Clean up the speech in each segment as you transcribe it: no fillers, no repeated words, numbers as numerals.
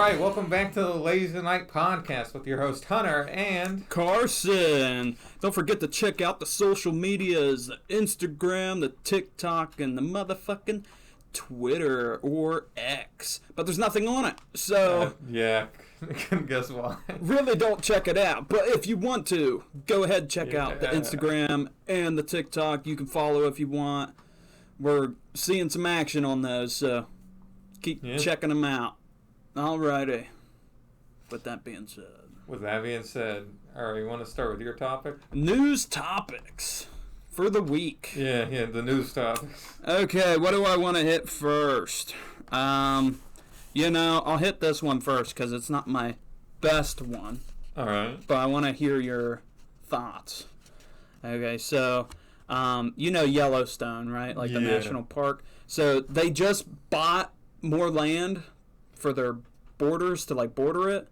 right, welcome back to the Lazy Night Podcast with your host Hunter and Carson. Don't forget to check out the social medias, the Instagram, the TikTok, and the motherfucking Twitter or X. But there's nothing on it, so yeah, guess why? Really don't check it out. But if you want to, go ahead and check out the Instagram and the TikTok. You can follow if you want. We're seeing some action on those, so keep checking them out. Alrighty. With that being said. All right, you want to start with your topic? News topics for the week. Yeah, the news topics. Okay, what do I want to hit first? I'll hit this one first because it's not my best one. All right. But I want to hear your thoughts. Okay, so, Yellowstone, right? Like the national park. So they just bought more land for their borders to border it.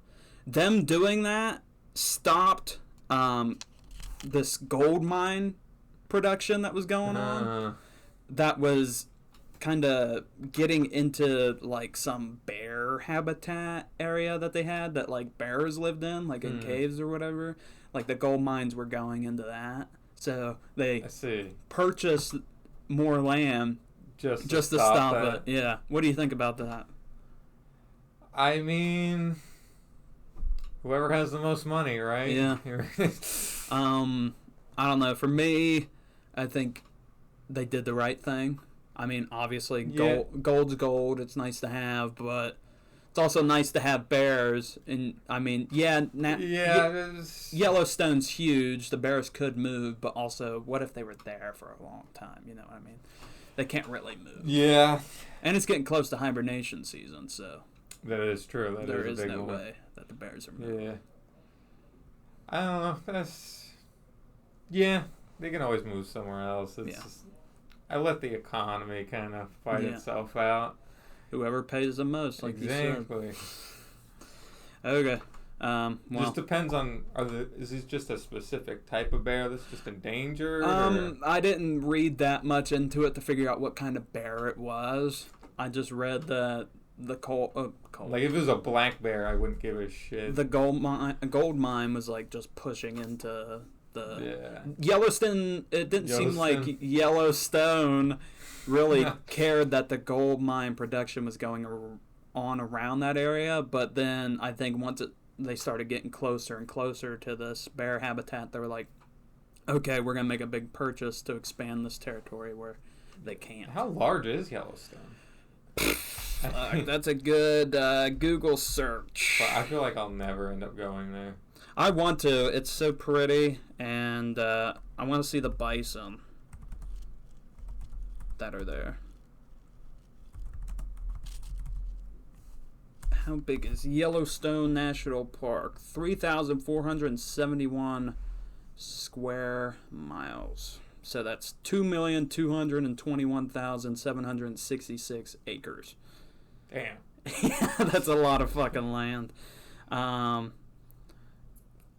Them doing that stopped this gold mine production that was going on. That was kind of getting into some bear habitat area that they had that bears lived in, in caves or whatever. The gold mines were going into that. So they purchased more land just to stop it. Yeah. What do you think about that? I mean, whoever has the most money, right? Yeah. I don't know. For me, I think they did the right thing. I mean, obviously, gold's gold. It's nice to have, but it's also nice to have bears. And I mean, Yellowstone's huge. The bears could move, but also, what if they were there for a long time? You know what I mean? They can't really move. Yeah. And it's getting close to hibernation season, so. That is true. There is no way that the bears are moving. Yeah. I don't know. They can always move somewhere else. I let the economy kind of fight itself out. Whoever pays the most, like exactly. You said. Okay. Just depends on, is this just a specific type of bear that's just endangered? I didn't read that much into it to figure out what kind of bear it was. I just read the coal. If it was a black bear, I wouldn't give a shit. The gold mine was just pushing into the Yellowstone. It didn't seem like Yellowstone really cared that the gold mine production was going on around that area. But then I think once they started getting closer and closer to this bear habitat, they were like, okay, we're gonna make a big purchase to expand this territory where they can't. How large is Yellowstone? That's a good Google search. But I feel like I'll never end up going there. I want to. It's so pretty, and I want to see the bison that are there. How big is Yellowstone National Park? 3,471 square miles. So that's 2,221,766 acres. Damn. That's a lot of fucking land.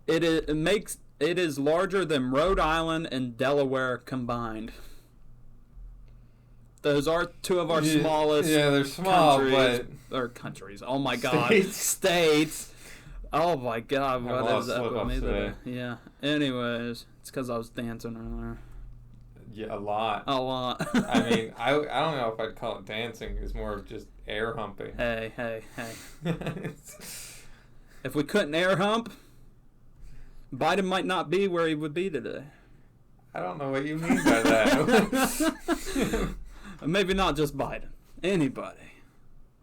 It is larger than Rhode Island and Delaware combined. Those are two of our smallest. Yeah, they're small, countries. Oh my god, states. Oh my god, what is that with me today? Yeah. Anyways, it's because I was dancing earlier. Yeah, a lot. I mean, I don't know if I'd call it dancing. It's more of just air humping. Hey. If we couldn't air hump, Biden might not be where he would be today. I don't know what you mean by that. Maybe not just Biden. Anybody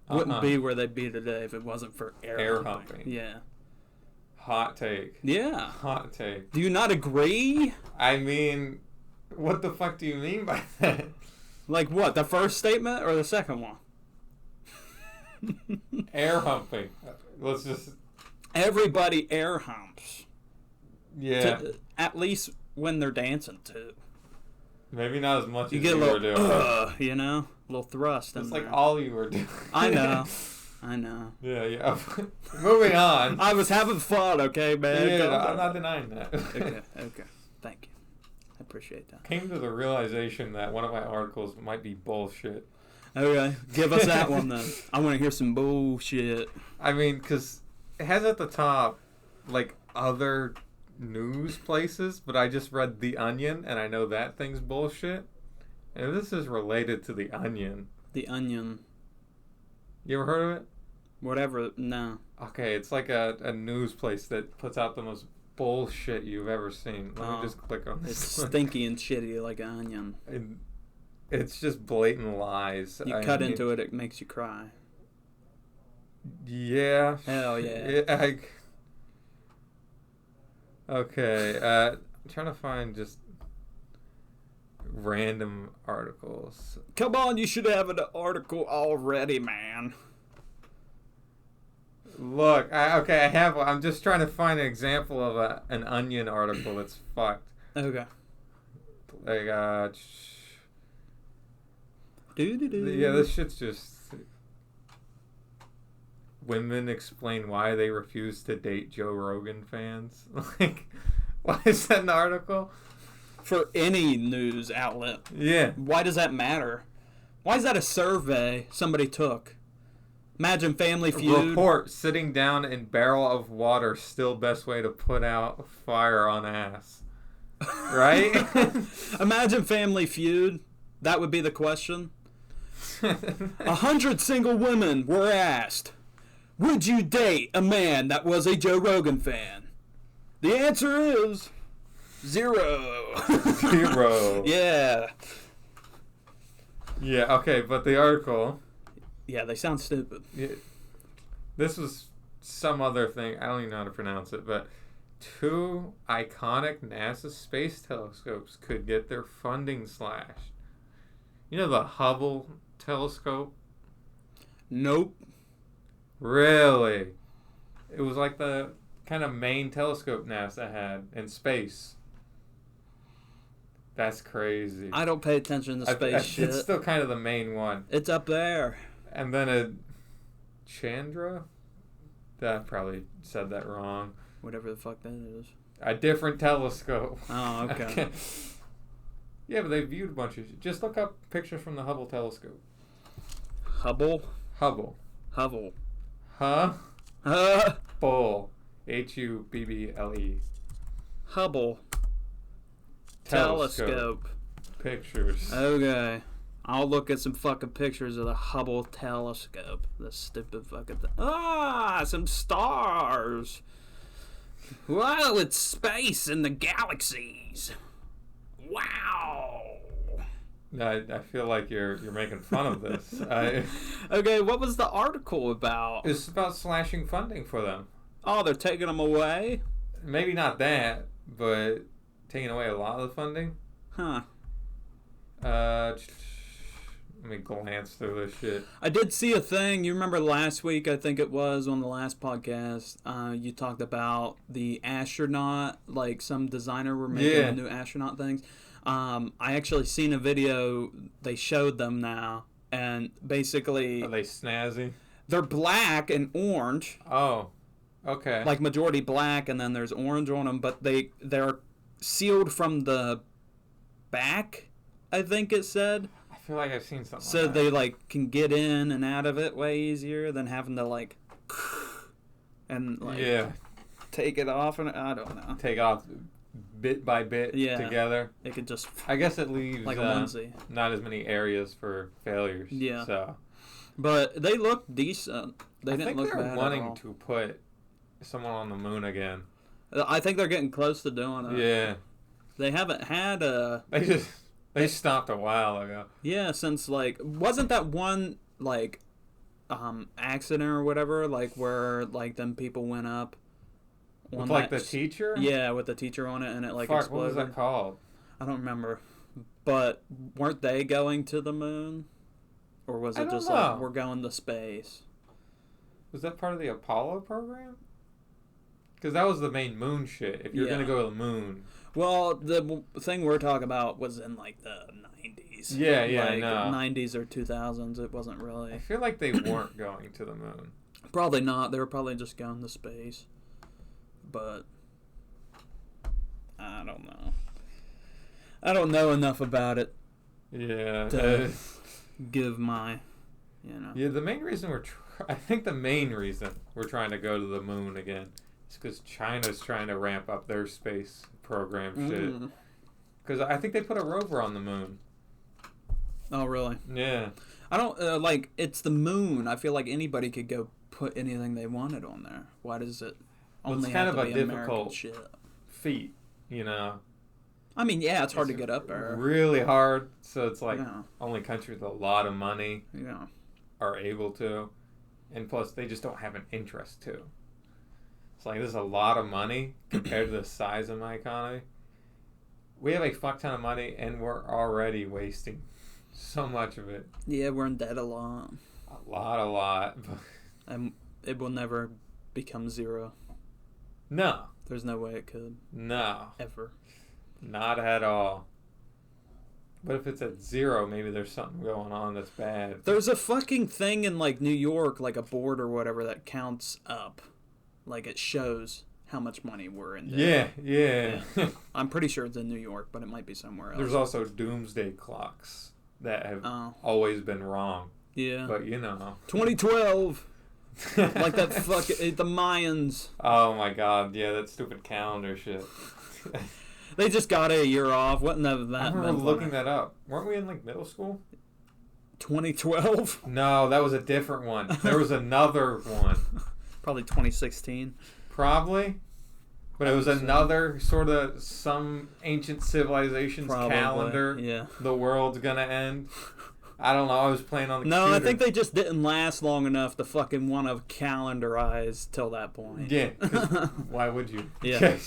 wouldn't be where they'd be today if it wasn't for air humping. Yeah. Hot take. Yeah. Hot take. Do you not agree? I mean, what the fuck do you mean by that? Like what? The first statement or the second one? Air humping. Let's just. Everybody air humps. Yeah. At least when they're dancing too. Maybe not as much you as get you were doing. A little thrust. It's like all you were doing. I know. Yeah. Moving on. I was having fun, okay, man? Yeah, I'm not denying that. Okay. Thank you. I appreciate that. Came to the realization that one of my articles might be bullshit. Okay, give us that one then. I want to hear some bullshit. I mean, because it has at the top, like, other news places, but I just read The Onion, and I know that thing's bullshit. And this is related to The Onion. The Onion. You ever heard of it? Whatever, no. Okay, it's like a news place that puts out the most bullshit you've ever seen. Let me just click on this. It's stinky and shitty like an onion. And it's just blatant lies. You cut into it, it makes you cry. Yeah. Hell yeah. Okay, I'm trying to find just random articles. Come on, you should have an article already, man. Look, I have one. I'm just trying to find an example of an Onion article that's fucked. Okay. Like, yeah, this shit's just... Women explain why they refuse to date Joe Rogan fans. Like, why is that an article? For any news outlet. Yeah. Why does that matter? Why is that a survey somebody took? Imagine Family Feud. Report, sitting down in barrel of water, still best way to put out fire on ass. Right? Imagine Family Feud. That would be the question. 100 single women were asked, would you date a man that was a Joe Rogan fan? The answer is 0. 0. Yeah. Yeah, okay, but the article... Yeah, they sound stupid. Yeah, this was some other thing. I don't even know how to pronounce it, but 2 iconic NASA space telescopes could get their funding slashed. You know the Hubble telescope? Nope. Really? It was like the kind of main telescope NASA had in space. That's crazy. I don't pay attention to space shit. It's still kind of the main one. It's up there. And then a Chandra? That probably said that wrong. Whatever the fuck that is. A different telescope. Oh, okay. Yeah, but they viewed a bunch of... Just look up pictures from the Hubble telescope. Hubble? Hubble. Hubble. Huh? Bull. Hubble. Hubble. Telescope. Pictures. Okay. I'll look at some fucking pictures of the Hubble telescope. The stupid fucking thing. Some stars. Wow, it's space and the galaxies. Wow. I feel like you're making fun of this. Okay, what was the article about? It's about slashing funding for them. Oh, they're taking them away? Maybe not that, but taking away a lot of the funding. Huh. Let me glance through this shit. I did see a thing. You remember last week, I think it was, on the last podcast, you talked about the astronaut, like some designer were making the new astronaut things. I actually seen a video. They showed them now, and basically... Are they snazzy? They're black and orange. Oh, okay. Like majority black, and then there's orange on them, but they're sealed from the back, I think it said. I feel like I've seen something so like that. they like can get in and out of it way easier than having to like and like take it off, and I don't know. Take off bit by bit together. It could just... I guess it leaves like a onesie. Not as many areas for failures. Yeah. So. But they look decent. They didn't look bad at all. I think they're wanting to put someone on the moon again. I think they're getting close to doing it. Yeah. They haven't had a... They stopped a while ago. Yeah, since like... Wasn't that one like accident or whatever, like where like them people went up with like the teacher? Yeah, with the teacher on it, and it like exploded. What was that called? I don't remember. But weren't they going to the moon? Or was it just like, we're going to space? Was that part of the Apollo program? Because that was the main moon shit. If you're going to go to the moon. Well, the thing we're talking about was in like the 90s. Yeah, like, no. 90s or 2000s. It wasn't really. I feel like they weren't going to the moon. Probably not. They were probably just going to space. But I don't know. I don't know enough about it. Yeah. give my, Yeah, the main reason I think the main reason we're trying to go to the moon again is because China's trying to ramp up their space program shit. Because I think they put a rover on the moon. Oh, really? Yeah. I don't, it's the moon. I feel like anybody could go put anything they wanted on there. Why does it only it's kind have of to a be American difficult shit? feat, I mean, yeah, it's hard to get up there. Really hard, so it's like only countries with a lot of money are able to. And plus, they just don't have an interest to. It's like, there's a lot of money compared to the size of my economy. We have a fuck ton of money, and we're already wasting so much of it. Yeah, we're in debt a lot. A lot. And it will never become zero. No. There's no way it could. No. Ever. Not at all. But if it's at zero, maybe there's something going on that's bad. There's a fucking thing in, New York, a board or whatever, that counts up. It shows how much money we're in debt. Yeah. I'm pretty sure it's in New York, but it might be somewhere else. There's also doomsday clocks that have always been wrong. Yeah. But, 2012! Like that the Mayans. Oh, my God. Yeah, that stupid calendar shit. They just got a year off. What in that? I remember looking that up. Weren't we in, middle school? 2012? No, that was a different one. There was another one. Probably 2016. Probably. But it was another sort of some ancient civilization's calendar. Yeah. The world's gonna end. I don't know. I was playing on the computer. computer. I think they just didn't last long enough to fucking want to calendarize till that point. Yeah. Why would you? Yeah.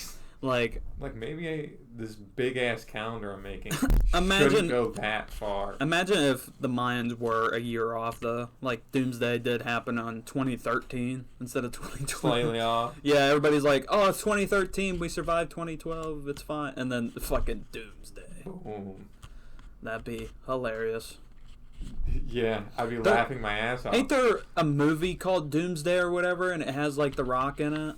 Like maybe this big ass calendar I'm making shouldn't go that far. Imagine if the Mayans were a year off though. Doomsday did happen on 2013 instead of 2012. Slightly off. Yeah, everybody's like, oh, it's 2013. We survived 2012. It's fine. And then fucking Doomsday. Boom. That'd be hilarious. Yeah, I'd be laughing my ass off. Ain't there a movie called Doomsday or whatever, and it has The Rock in it?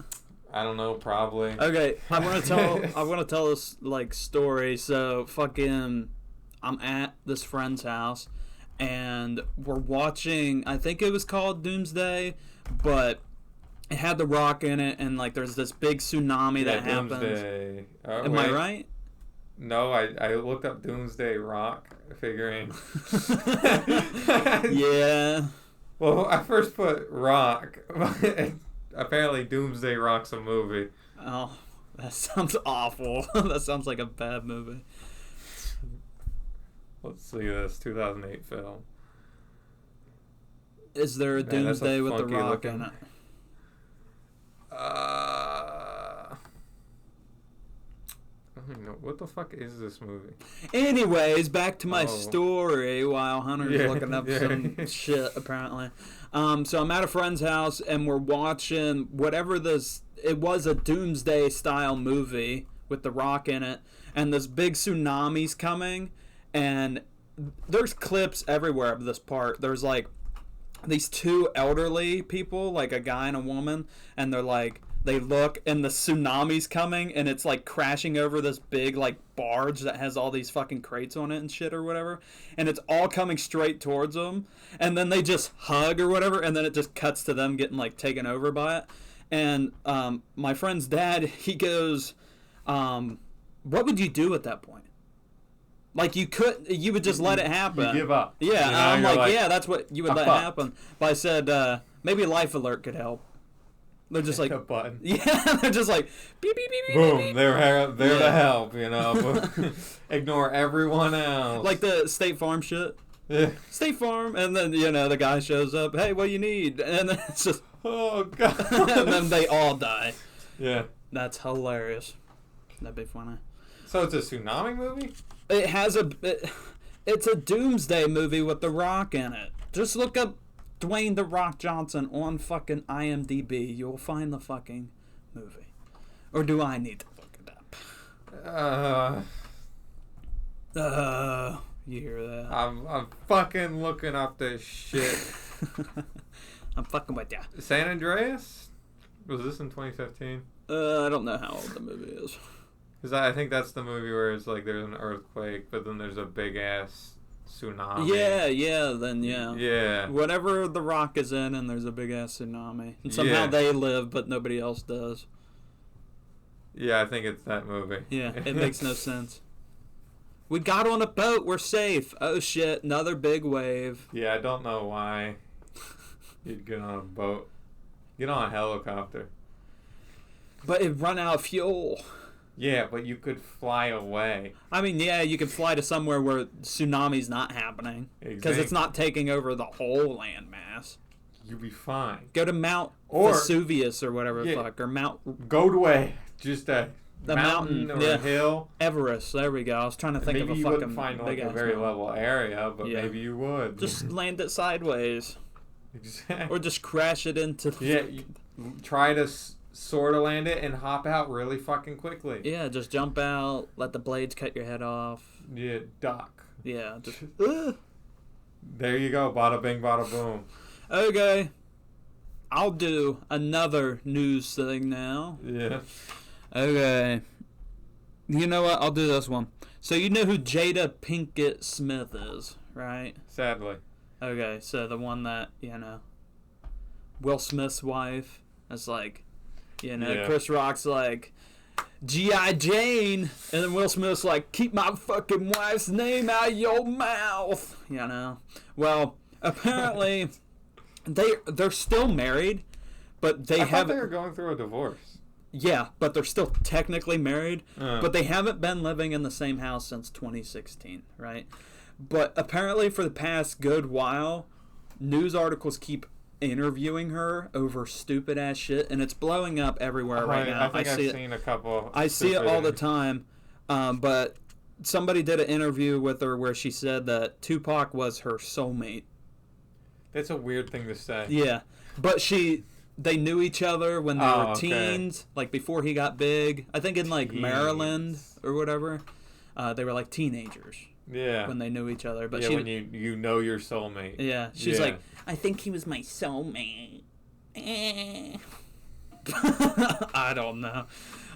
I don't know, probably. Okay, I want to tell this story. So fucking, I'm at this friend's house, and we're watching. I think it was called Doomsday, but it had The Rock in it, and there's this big tsunami that happens. Doomsday. Oh, Am I right? No, I looked up Doomsday Rock, figuring. Yeah. Well, I first put Rock. Apparently, Doomsday Rock's a movie. Oh, that sounds awful. That sounds like a bad movie. Let's see this 2008 film. Is there a Doomsday with The Rock in it? I don't know. What the fuck is this movie? Anyways, back to my story while Hunter's looking up some shit, apparently. So I'm at a friend's house, and we're watching whatever this... It was a Doomsday-style movie with The Rock in it, and this big tsunami's coming, and there's clips everywhere of this part. There's, these two elderly people, a guy and a woman, and they're they look and the tsunami's coming and it's crashing over this big barge that has all these fucking crates on it and shit or whatever, and it's all coming straight towards them, and then they just hug or whatever, and then it just cuts to them getting taken over by it. And my friend's dad, he goes, what would you do at that point? You would just let it happen. You give up. Yeah, I'm yeah, that's what you would let happen. But I said, maybe Life Alert could help. They're just a button. Yeah, they're just beep, beep, beep, beep, boom, beep. They're to help, Ignore everyone else. The State Farm shit. Yeah. State Farm, and then, the guy shows up, hey, what do you need? And then it's just... Oh, God. And then they all die. Yeah. That's hilarious. That'd be funny. So it's a tsunami movie? It has it's a Doomsday movie with The Rock in it. Just look up Dwayne The Rock Johnson on fucking IMDb. You'll find the fucking movie. Or do I need to look it up? You hear that? I'm fucking looking up this shit. I'm fucking with ya. San Andreas? Was this in 2015? I don't know how old the movie is. Because I think that's the movie where it's there's an earthquake, but then there's a big ass tsunami. Yeah, then yeah. Yeah. Whatever the rock is in, and there's a big ass tsunami. And somehow they live, but nobody else does. Yeah, I think it's that movie. Yeah, it makes no sense. We got on a boat. We're safe. Oh, shit. Another big wave. Yeah, I don't know why you'd get on a boat. Get on a helicopter. But it run out of fuel. Yeah, but you could fly away. I mean, yeah, you could fly to somewhere where tsunami's not happening. Because it's not taking over the whole landmass. You'd be fine. Go to Mount Vesuvius or whatever the fuck. Or Mount... Go to just a the mountain or a hill. Everest. There we go. I was trying to think of a fucking big ass Maybe you wouldn't find like a very level area, but maybe you would. Just land it sideways. Exactly. Or just crash it into... You try to sort of land it and hop out really fucking quickly. Yeah, just jump out, let the blades cut your head off. Yeah, duck. Yeah, just... There you go. Bada bing, bada boom. Okay. I'll do another news thing now. Yeah. Okay. You know what? I'll do this one. So you know who Jada Pinkett Smith is, right? Sadly. Okay, so the one that, Will Smith's wife is like, Chris Rock's like, G.I. Jane, and then Will Smith's like, keep my fucking wife's name out of your mouth, Well, apparently, they're still married, but they thought they were going through a divorce. Yeah, but they're still technically married, but they haven't been living in the same house since 2016, right? But apparently for the past good while, news articles keep interviewing her over stupid ass shit, and it's blowing up everywhere right now. I've seen a couple. I see it all the time, but somebody did an interview with her where she said that Tupac was her soulmate. That's a weird thing to say. Yeah, but they knew each other when they were teens, like before he got big. I think in like Maryland or whatever. They were like teenagers. Yeah. When they knew each other. But when you know your soulmate. Yeah. She's like, I think he was my soulmate. I don't know.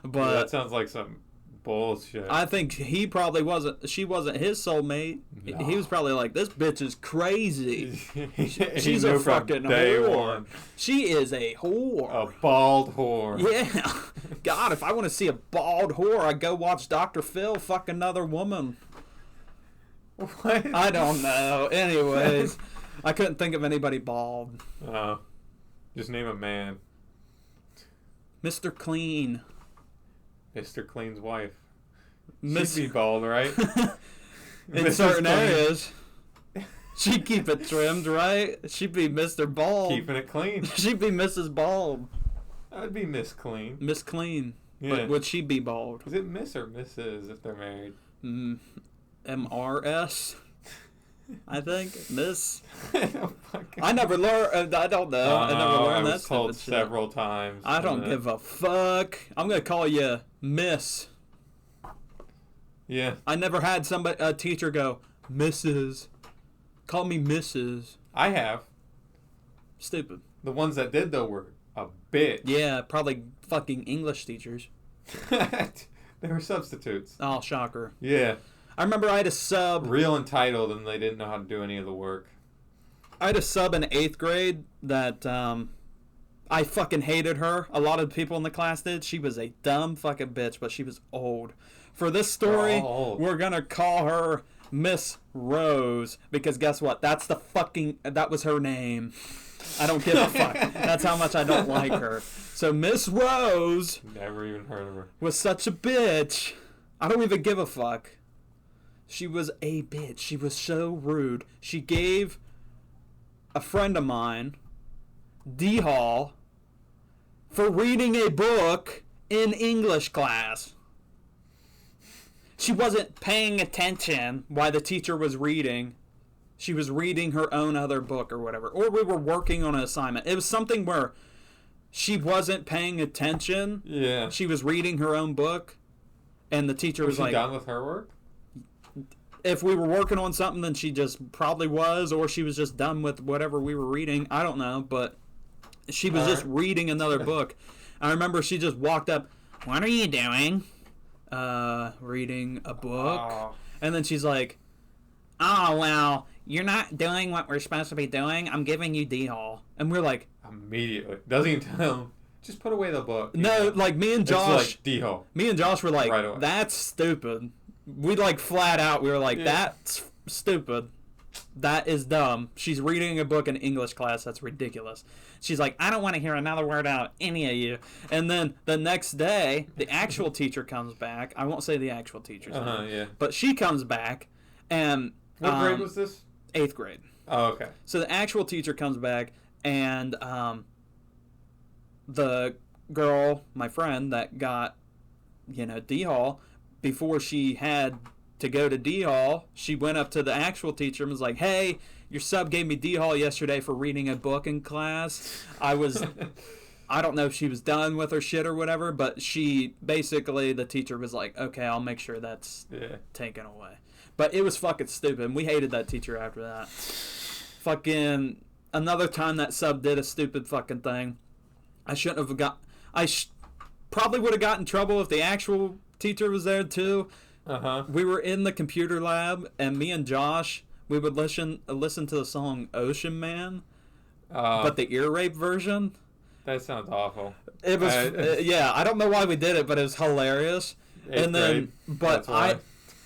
But that sounds like some bullshit. I think she wasn't his soulmate. No. He was probably like, this bitch is crazy. She's a fucking whore. She is a whore. A bald whore. Yeah. God, if I want to see a bald whore, I'd go watch Dr. Phil fuck another woman. What? I don't know. Anyways, I couldn't think of anybody bald. Oh. Just name a man. Mr. Clean. Mr. Clean's wife. She'd be bald, right? In certain areas. She'd keep it trimmed, right? She'd be Mr. Bald. Keeping it clean. She'd be Mrs. Bald. I'd be Miss Clean. Miss Clean. Yeah. But would she be bald? Is it Miss or Mrs. if they're married? MRS, I think. Miss. I never learned. I don't know. I never learned that. I was told several times. I don't give a fuck. I'm gonna call you Miss. Yeah. I never had a teacher go, Mrs. Call me Mrs. I have. Stupid. The ones that did though were a bitch. Yeah, probably fucking English teachers. They were substitutes. Oh, shocker. Yeah. I remember I had a sub. Real entitled, and they didn't know how to do any of the work. I had a sub in 8th grade that I fucking hated her. A lot of people in the class did. She was a dumb fucking bitch, but she was old. For this story, we're going to call her Miss Rose, because guess what? That was her name. I don't give a fuck. That's how much I don't like her. So Miss Rose. Never even heard of her. Was such a bitch. I don't even give a fuck. She was a bitch. She was so rude. She gave a friend of mine D Hall for reading a book in English class. She wasn't paying attention while the teacher was reading. She was reading her own other book or whatever. Or we were working on an assignment. It was something where she wasn't paying attention. Yeah. She was reading her own book. And the teacher was like... Was she done with her work? If we were working on something, then she just probably was. Or she was just done with whatever we were reading. I don't know. But she was just reading another book. I remember she just walked up. What are you doing? Reading a book. Oh. And then she's like... oh, well, you're not doing what we're supposed to be doing. I'm giving you D Hall. And we're like, Immediately. Doesn't even tell him, just put away the book. no, like me and Josh. It's like D-Hall. Me and Josh were like, Right away. that's stupid. We like flat out, we were like, that's stupid. That is dumb. She's reading a book in English class. That's ridiculous. She's like, I don't want to hear another word out of any of you. And then the next day, the actual teacher comes back. I won't say the actual teacher's name. Yeah. But she comes back, and... What grade was this? 8th grade. Oh, okay. So the actual teacher comes back, and the girl, my friend, that got, D-Hall, before she had to go to D-Hall, she went up to the actual teacher and was like, hey, your sub gave me D-Hall yesterday for reading a book in class. I don't know if she was done with her shit or whatever, but the teacher was like, okay, I'll make sure that's taken away. But it was fucking stupid, and we hated that teacher after that. Fucking, another time that sub did a stupid fucking thing. I shouldn't have probably would have gotten in trouble if the actual teacher was there too. We were in the computer lab, and me and Josh, we would listen to the song Ocean Man, but the ear rape version. That sounds awful. It was, I don't know why we did it, but it was hilarious. And then,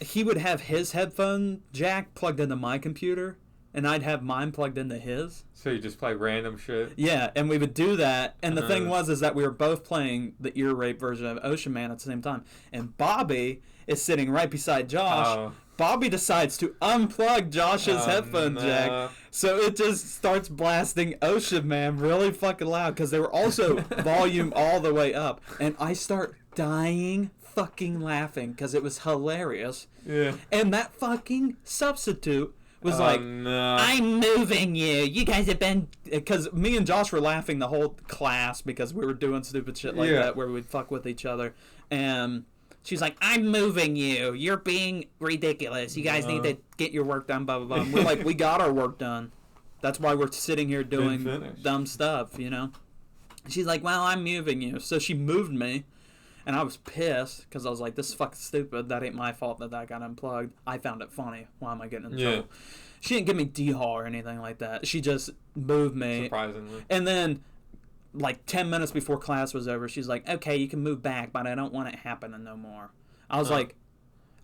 he would have his headphone jack plugged into my computer, and I'd have mine plugged into his. So you just play random shit? Yeah, and we would do that, and the thing was that we were both playing the ear rape version of Ocean Man at the same time, and Bobby is sitting right beside Josh. Oh. Bobby decides to unplug Josh's headphone jack, so it just starts blasting Ocean Man really fucking loud, because they were also volume all the way up, and I start dying fucking laughing, because it was hilarious. Yeah. And that fucking substitute was like, I'm moving you. You guys have been... Because me and Josh were laughing the whole class because we were doing stupid shit like that where we'd fuck with each other. And she's like, I'm moving you. You're being ridiculous. You guys need to get your work done, blah, blah, blah. And we're like, we got our work done. That's why we're sitting here doing dumb stuff, She's like, well, I'm moving you. So she moved me. And I was pissed because I was like, this is fucking stupid. That ain't my fault that got unplugged. I found it funny. Why am I getting in trouble? She didn't give me D-Hall or anything like that. She just moved me. Surprisingly. And then, like 10 minutes before class was over, she's like, okay, you can move back, but I don't want it happening no more. I was like,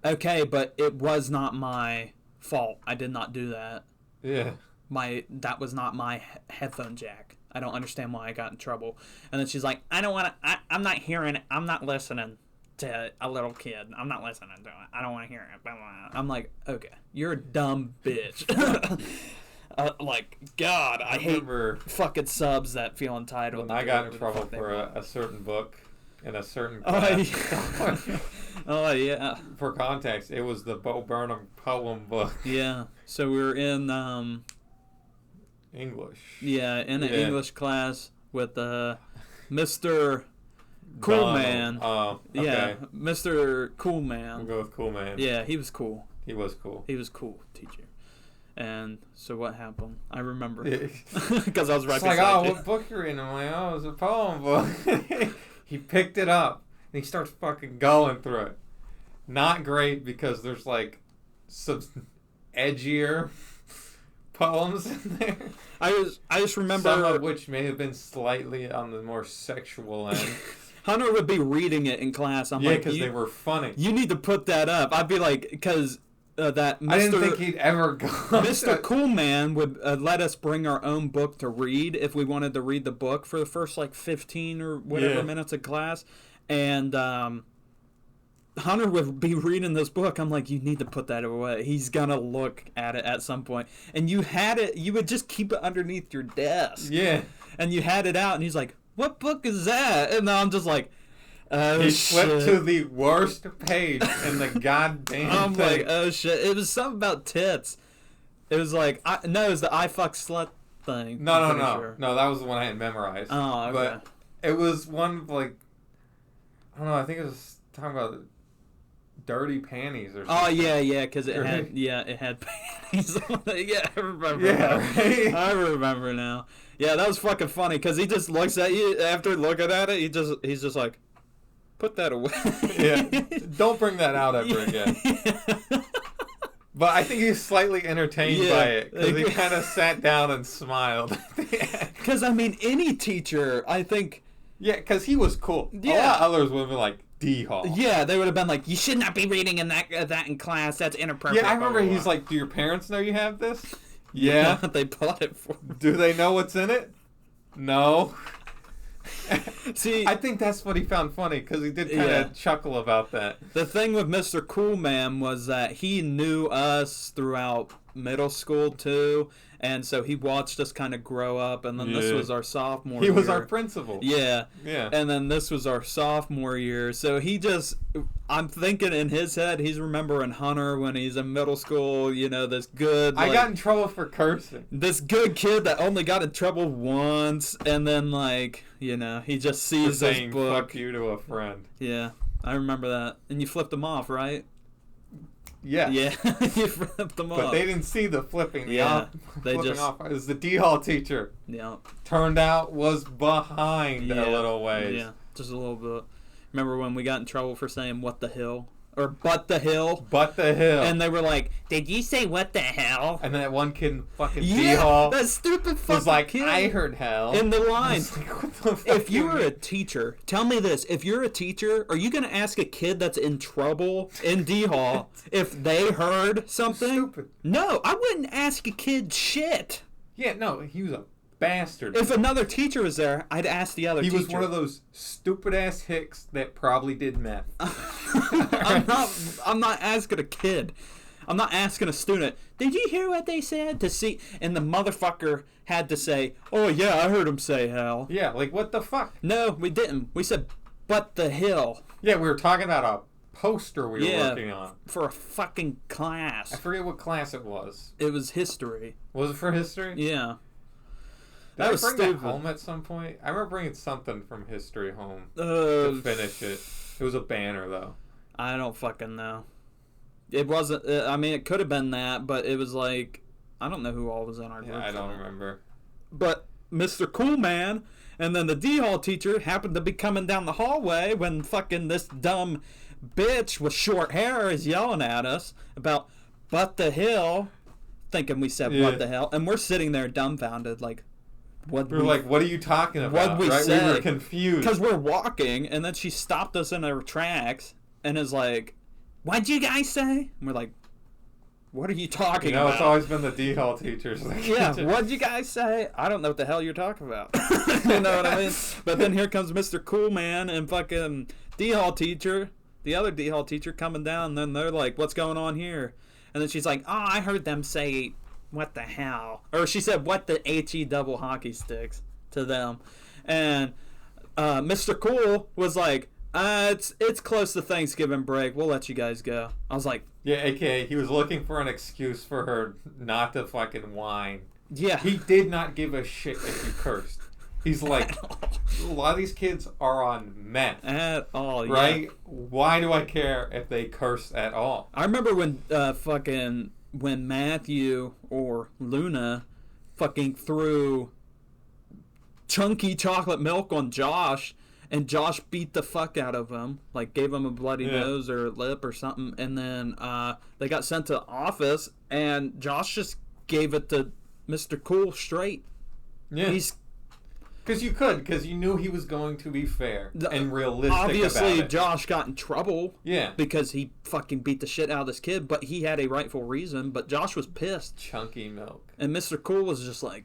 okay, but it was not my fault. I did not do that. Yeah. That was not my headphone jack. I don't understand why I got in trouble. And then she's like, I don't want to, I'm not hearing it. I'm not listening to a little kid. I'm not listening to it. I don't want to hear it. Blah, blah, blah. I'm like, okay, you're a dumb bitch. God, I hate fucking subs that feel entitled. When I got in trouble for a certain book in a certain class. Oh, yeah. For context, it was the Bo Burnham poem book. Yeah. So we were in... English. Yeah, in an English class with Mr. Cool Donald. Man. Okay. Yeah, Mr. Cool Man. We'll go with Cool Man. Yeah, he was cool. He was cool. He was cool, teacher. And so what happened? I remember. Because I was right beside like, you. what book you're in? I'm like, oh, it was a poem book. He picked it up, and he starts fucking going through it. Not great, because there's, like, some edgier poems in there. I just remember... Some of which may have been slightly on the more sexual end. Hunter would be reading it in class. I'm like, because they were funny. You need to put that up. I'd be like, because... that Mr. I didn't think he'd ever go. Mr. Cool Man would let us bring our own book to read if we wanted to read the book for the first 15 or whatever minutes of class, and Hunter would be reading this book. I'm like, you need to put that away. He's gonna look at it at some point, and you had it. You would just keep it underneath your desk. Yeah, and you had it out, and he's like, "What book is that?" And I'm just like. He flipped to the worst page in the goddamn I'm thing. like, oh shit. It was something about tits. It was like, it was the I fuck slut thing. No. No, that was the one I had memorized. Oh, okay. But it was one, I don't know, I think it was talking about dirty panties or something. Oh, yeah, because it had panties on it. Yeah, I remember. Yeah, right? I remember now. Yeah, that was fucking funny, because he just looks at you after looking at it. He's just like, put that away. Yeah. Don't bring that out ever again. But I think he was slightly entertained by it because he like- kind of sat down and smiled. Because, I mean, any teacher, I think, Yeah, because he was cool. A Yeah. lot of others would have been like, D-Hall. yeah, they would have been like, you should not be reading in that in class. That's inappropriate. Yeah, I remember blah, blah, he's blah. like, do your parents know you have this? Yeah, Yeah. they bought it for. Do they know what's in it? No. See, I think that's what he found funny because he did kind of chuckle about that. the thing with Mr. Cool Man was that he knew us throughout middle school too, and so he watched us kind of grow up. And then this Yeah. was our sophomore. He was year. our principal. Yeah. Yeah. And then this was our sophomore year. So he just, I'm thinking in his head, he's remembering Hunter when he's in middle school, you know, this good. I like, got in trouble for cursing. this good kid that only got in trouble once. And then, like, you know, he just For sees this saying book. fuck you to a friend. Yeah. I remember that. And you flipped him off, right? Yes. Yeah. You flipped him off. But they didn't see the flipping. The Yeah, off, they flipping just- off. It was the D-Hall teacher. Yeah. Turned out was behind a little ways. Yeah. Just a little bit. Remember when we got in trouble for saying what the hill? Or but the hill? But the hill. And they were like, "Did you say what the hell?" And that one kid in fucking Yeah, D-Hall that stupid fucking was like, kid. I heard hell. In the I line. was like, what the fuck If you do were a teacher, tell me this: if you're a teacher, are you gonna ask a kid that's in trouble in D Hall if they heard something? Stupid. No, I wouldn't ask a kid shit. Yeah, no, he was a bastard. If another teacher was there, I'd ask the other he teacher. was one of those stupid ass hicks that probably did meth. I'm not asking a kid. I'm not asking a student. Did you hear what they said? To see, and the motherfucker had to say, "Oh yeah, I heard him say hell." Yeah, like what the fuck? No, we didn't. We said, "But the hill." Yeah, we were talking about a poster we were Yeah. working on. For a fucking class. I forget what class it was. It was history. Was it for history? Yeah. Did That I was bring stupid. that home at some point? I remember bringing something from history home Uh, to finish it. It was a banner though. I don't fucking know. It wasn't. I mean, it could have been that, but it was like, I don't know who all was in our group. Yeah, I for don't that. remember. But Mr. Cool Man and then the D Hall teacher happened to be coming down the hallway when fucking this dumb bitch with short hair is yelling at us about "but the hill," thinking we said Yeah. "what the hell," and we're sitting there dumbfounded, like, what? We were like, "What are you talking about?" What'd we right? say? We were confused. Because we're walking, and then she stopped us in our tracks and is like, "What'd you guys say?" And we're like, "What are you talking You know, about?" it's always been the D-Hall teachers. Yeah, what'd you guys say? I don't know what the hell you're talking about. You know what I mean? But then here comes Mr. Cool Man and fucking D-Hall teacher, the other D-Hall teacher coming down, and then they're like, "What's going on here?" And then she's like, "Oh, I heard them say, what the hell?" Or she said, "What the HE double hockey sticks?" to them. And Mr. Cool was like, it's close to Thanksgiving break. We'll let you guys go. I was like, Yeah, aka he was looking for an excuse for her not to fucking whine. yeah. He did not give a shit if you cursed. He's like, a lot of these kids are on meth, At all, right? yeah. Why do I care if they curse at all? I remember when when Matthew or Luna fucking threw chunky chocolate milk on Josh, and Josh beat the fuck out of him, like gave him a bloody Yeah. nose or lip or something, and then they got sent to the office, and Josh just gave it to Mr. Cool straight. Yeah, He's because you knew he was going to be fair and realistic obviously about it. Josh got in trouble Yeah, because he fucking beat the shit out of this kid, but he had a rightful reason. But Josh was pissed. chunky milk. And Mr. Cool was just like,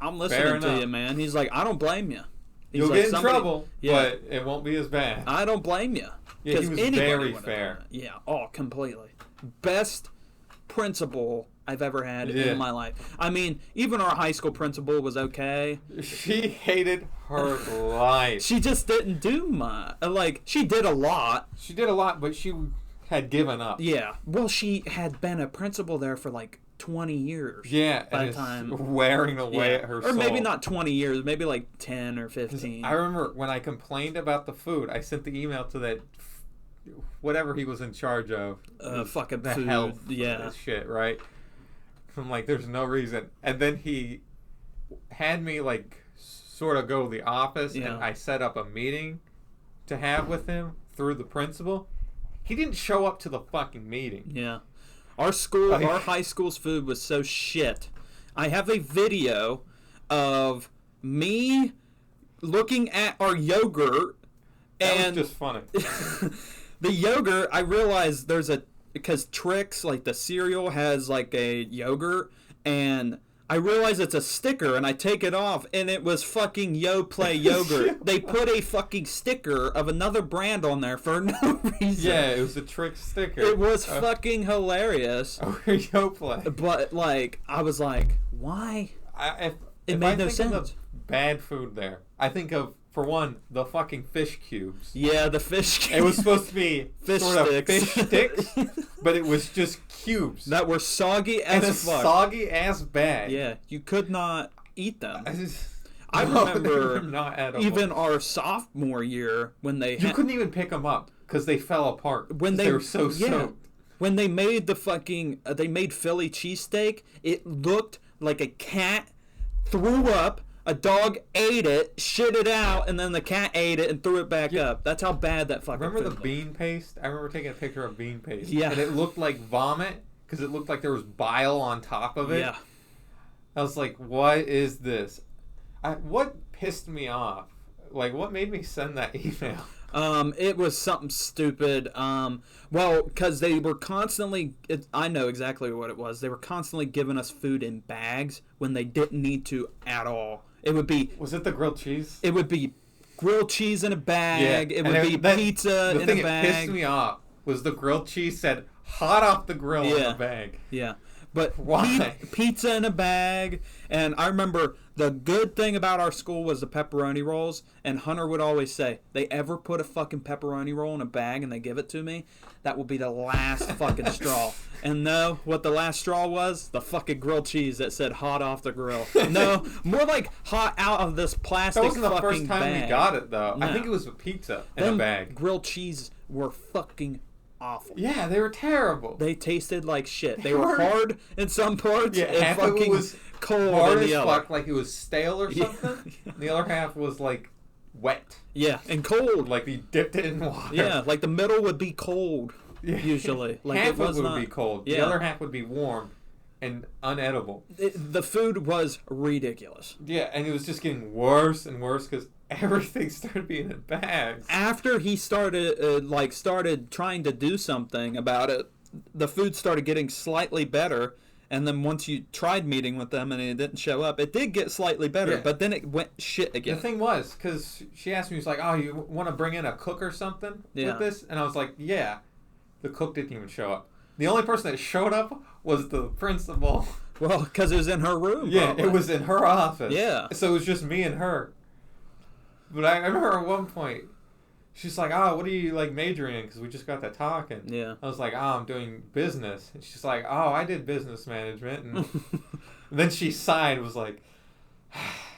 "I'm Fair listening to enough. you, man." He's like, "I don't blame you." He's You'll like, get in "Somebody-" trouble, Yeah. but it won't be as bad. I don't blame you. Yeah, he was very fair. Yeah, oh, completely. Best principal I've ever had Yeah. in my life. I mean, even our high school principal was okay. She hated her life. She just didn't do much. Like, she did a lot. She did a lot, but she had given up. Yeah. Well, she had been a principal there for like 20 years. Yeah, By and the it's time. wearing away at her Or soul. maybe not 20 years, maybe like 10 or 15. I remember when I complained about the food, I sent the email to that whatever he was in charge of. Fucking the food. health of Yeah. this shit, right? I'm like, there's no reason. And then he had me like sort of go to the office, Yeah. and I set up a meeting to have with him through the principal. He didn't show up to the fucking meeting. Yeah. Our high school's food was so shit. I have a video of me looking at our yogurt, That was just funny. the yogurt. I realized because Trix, like the cereal, has like a yogurt, and I realize it's a sticker, and I take it off, and it was fucking Yoplait yogurt. They put a fucking sticker of another brand on there for no reason. Yeah, it was a trick sticker. It was fucking hilarious. Yoplait. But, like, I was like, why? It made no sense. Of bad food there, I think of, for one, the fucking fish cubes. Yeah, the fish cubes. It was supposed to be fish sort sticks. of fish sticks, but it was just cubes. That were soggy as fuck. In a soggy ass bag. Yeah, you could not eat them. I No, remember they're not edible. even our sophomore year when they You couldn't even pick them up because they fell apart. When they were so soaked. When they made the fucking they made Philly cheesesteak, it looked like a cat threw up, a dog ate it, shit it out, and then the cat ate it and threw it back up. That's how bad that fucking Remember food the was. bean paste? I remember taking a picture of bean paste. Yeah. And it looked like vomit because it looked like there was bile on top of it. Yeah. I was like, what is this? What pissed me off? Like, what made me send that email? It was something stupid. Well, because they were constantly, I know exactly what it was. They were constantly giving us food in bags when they didn't need to at all. It would be... Was it the grilled cheese? It would be grilled cheese in a bag. Yeah. It would be pizza in a bag. The thing that pissed me off was the grilled cheese said hot off the grill in the bag. Yeah. But why? Pizza in a bag. And I remember the good thing about our school was the pepperoni rolls. And Hunter would always say, they ever put a fucking pepperoni roll in a bag and they give it to me, that will be the last fucking straw. And no, what the last straw was? The fucking grilled cheese that said hot off the grill. No, more like hot out of this plastic fucking bag. That wasn't the first time we got it, though. No. I think it was a pizza in a bag. Grilled cheese were fucking awful. Yeah, they were terrible. They tasted like shit. They were hard in some parts and half fucking of it was cold hard in the as other. fuck, like it was stale or something. The other half was like wet. Yeah, and cold. Like you dipped it in water. Yeah, like the middle would be cold usually. Like half it was of it not, would be cold. Yeah. The other half would be warm and unedible. The food was ridiculous. Yeah, and it was just getting worse and worse because everything started being in bags. After he started trying to do something about it, the food started getting slightly better. And then once you tried meeting with them and it didn't show up, it did get slightly better. Yeah. But then it went shit again. The thing was, because she asked me, she's like, "Oh, you want to bring in a cook or something with this?" And I was like, "Yeah." The cook didn't even show up. The only person that showed up was the principal. Well, because it was in her room. Yeah, probably. it was in her office. Yeah. So it was just me and her. But I remember at one point, she's like, "Oh, what are you like majoring in?" Because we just got that talking. Yeah. I was like, "Oh, I'm doing business." And she's like, "Oh, I did business management." And then she sighed, was like,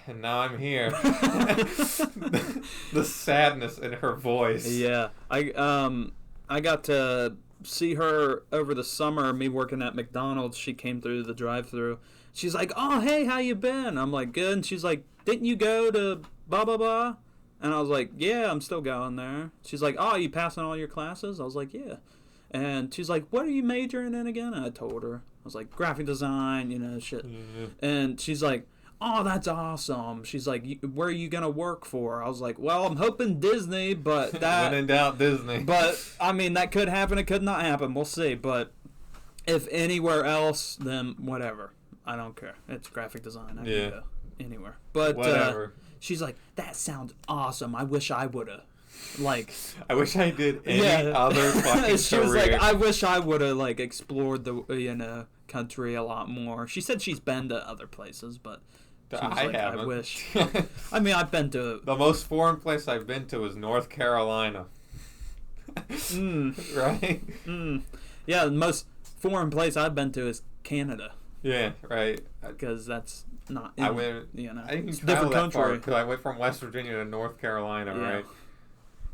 "And now I'm here." The sadness in her voice. Yeah. I got to see her over the summer, me working at McDonald's. She came through the drive-thru. She's like, "Oh, hey, how you been?" I'm like, "Good." And she's like, "Didn't you go to blah, blah, blah?" And I was like, "Yeah, I'm still going there." She's like, "Oh, you passing all your classes?" I was like, "Yeah." And she's like, "What are you majoring in again?" And I told her. I was like, "Graphic design, shit." Mm-hmm. And she's like, "Oh, that's awesome." She's like, "Where are you going to work for?" I was like, "Well, I'm hoping Disney, but that..." When in doubt, Disney. But, I mean, that could happen. It could not happen. We'll see. But if anywhere else, then whatever. I don't care. It's graphic design. I can go anywhere. But whatever. She's like, "That sounds awesome. I wish I would have." Like, I wish I did any other fucking she was career. like, "I wish I would have like explored the country a lot more." She said she's been to other places, but she was I like, haven't. "I wish." I mean, I've been to The most foreign place I've been to is North Carolina. Right? Yeah, the most foreign place I've been to is Canada. Yeah, right. Because that's not. I went. I didn't even travel that far because I went from West Virginia to North Carolina. Yeah. Right?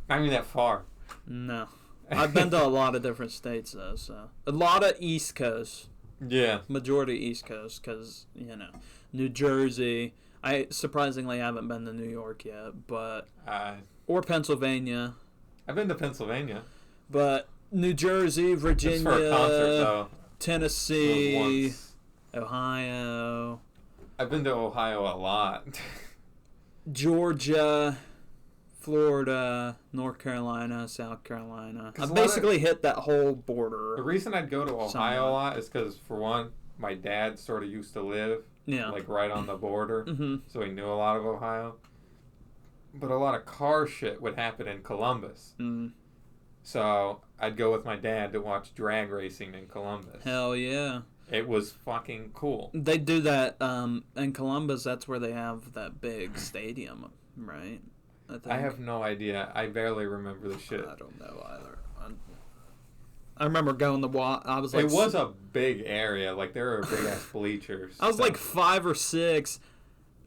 Not even that far. No, I've been to a lot of different states though. So a lot of East Coast. Yeah. Majority East Coast, because New Jersey. I surprisingly haven't been to New York yet, but or Pennsylvania. I've been to Pennsylvania. But New Jersey, Virginia. Just for a concert, though. Tennessee, once. Ohio, I've been to Ohio a lot. Georgia, Florida, North Carolina, South Carolina. 'Cause I a lot of- basically hit that whole border. The reason I'd go to Ohio Somewhat. a lot is because, for one, my dad sort of used to live Yeah. like right on the border, Mm-hmm. so he knew a lot of Ohio. But a lot of car shit would happen in Columbus. Mm. So I'd go with my dad to watch drag racing in Columbus. Hell yeah. It was fucking cool. They do that in Columbus. That's where they have that big stadium, right? I have no idea. I barely remember the shit. I don't know either. I remember going to watch. I was like, It was a big area. Like, there were big ass bleachers. I was so- like 5 or 6.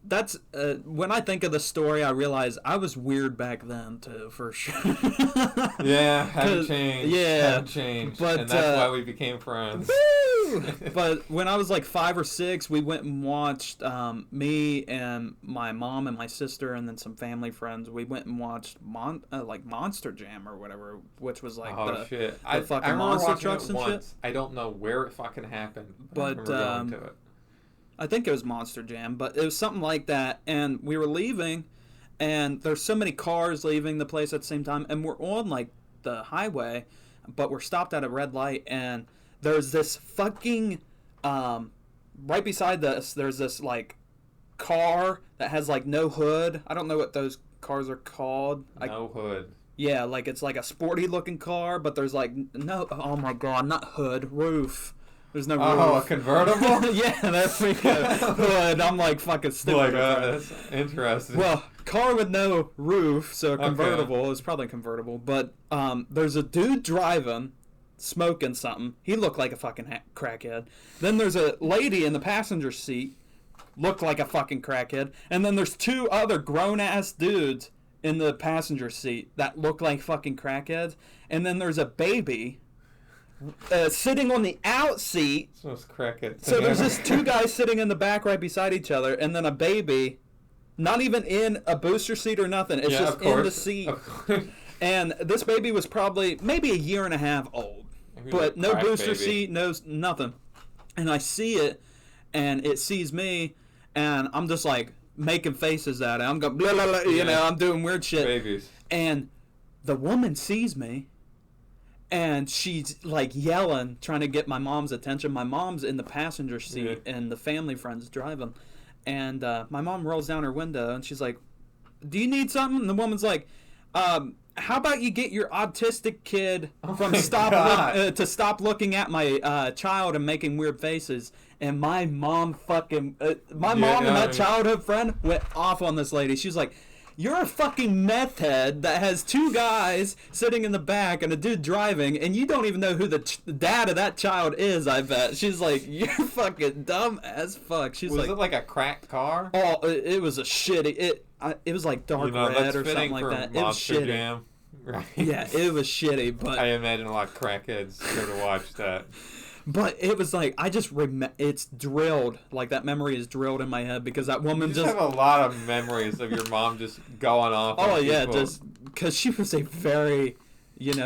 That's when I think of the story, I realize I was weird back then too, for sure. Yeah, haven't 'Cause- changed. yeah, Haven't changed. but, And that's why we became friends. Woo! But when I was like 5 or 6, we went and watched, me and my mom and my sister and then some family friends. We went and watched like Monster Jam or whatever, which was like Oh the shit! I remember monster watching trucks it and shit. once. I don't know where it fucking happened, but I But, remember going to it. I think it was Monster Jam, but it was something like that. And we were leaving, and there's so many cars leaving the place at the same time, and we're on like the highway, but we're stopped at a red light, and there's this fucking right beside us. There's this like car that has like no hood. I don't know what those cars are called. No hood. Yeah, like it's like a sporty looking car, but there's like no. Oh my god, not hood, roof. There's no Oh, a roof. convertible? Yeah, there we go. Hood. I'm like fucking stupid. Like, that's interesting. Well, car with no roof, so a convertible is probably convertible. But there's a dude driving, smoking something. He looked like a fucking crackhead. Then there's a lady in the passenger seat, looked like a fucking crackhead. And then there's 2 other grown ass dudes in the passenger seat that look like fucking crackheads. And then there's a baby sitting on the out seat. This was crackhead. So there's just 2 guys sitting in the back right beside each other, and then a baby, not even in a booster seat or nothing. It's just in the seat. And this baby was probably maybe a year and a half old, but no booster seat, no nothing. And I see it, and it sees me, and I'm just like making faces at it. I'm going blah blah blah, you know, I'm doing weird shit. Babies. And the woman sees me. And she's like yelling, trying to get my mom's attention. My mom's in the passenger seat, and the family friend's driving. And my mom rolls down her window, and she's like, "Do you need something?" And the woman's like, "How about you get your autistic kid from to stop looking at my child and making weird faces?" And my mom fucking mom and that childhood friend went off on this lady. She was like, "You're a fucking meth head that has 2 guys sitting in the back and a dude driving, and you don't even know who the dad of that child is, I bet." She's like, "You're fucking dumb as fuck." She's Was it like a cracked car? "Oh, it was a shitty... It was like dark red or something like that. It was Monster shitty." Jam. Right. Yeah, it was shitty, but... I imagine a lot of crackheads go to watch that. But it was like, I just it's drilled, like that memory is drilled in my head because that woman You just have a lot of memories of your mom just going off. Oh on yeah, people. just because she was a very,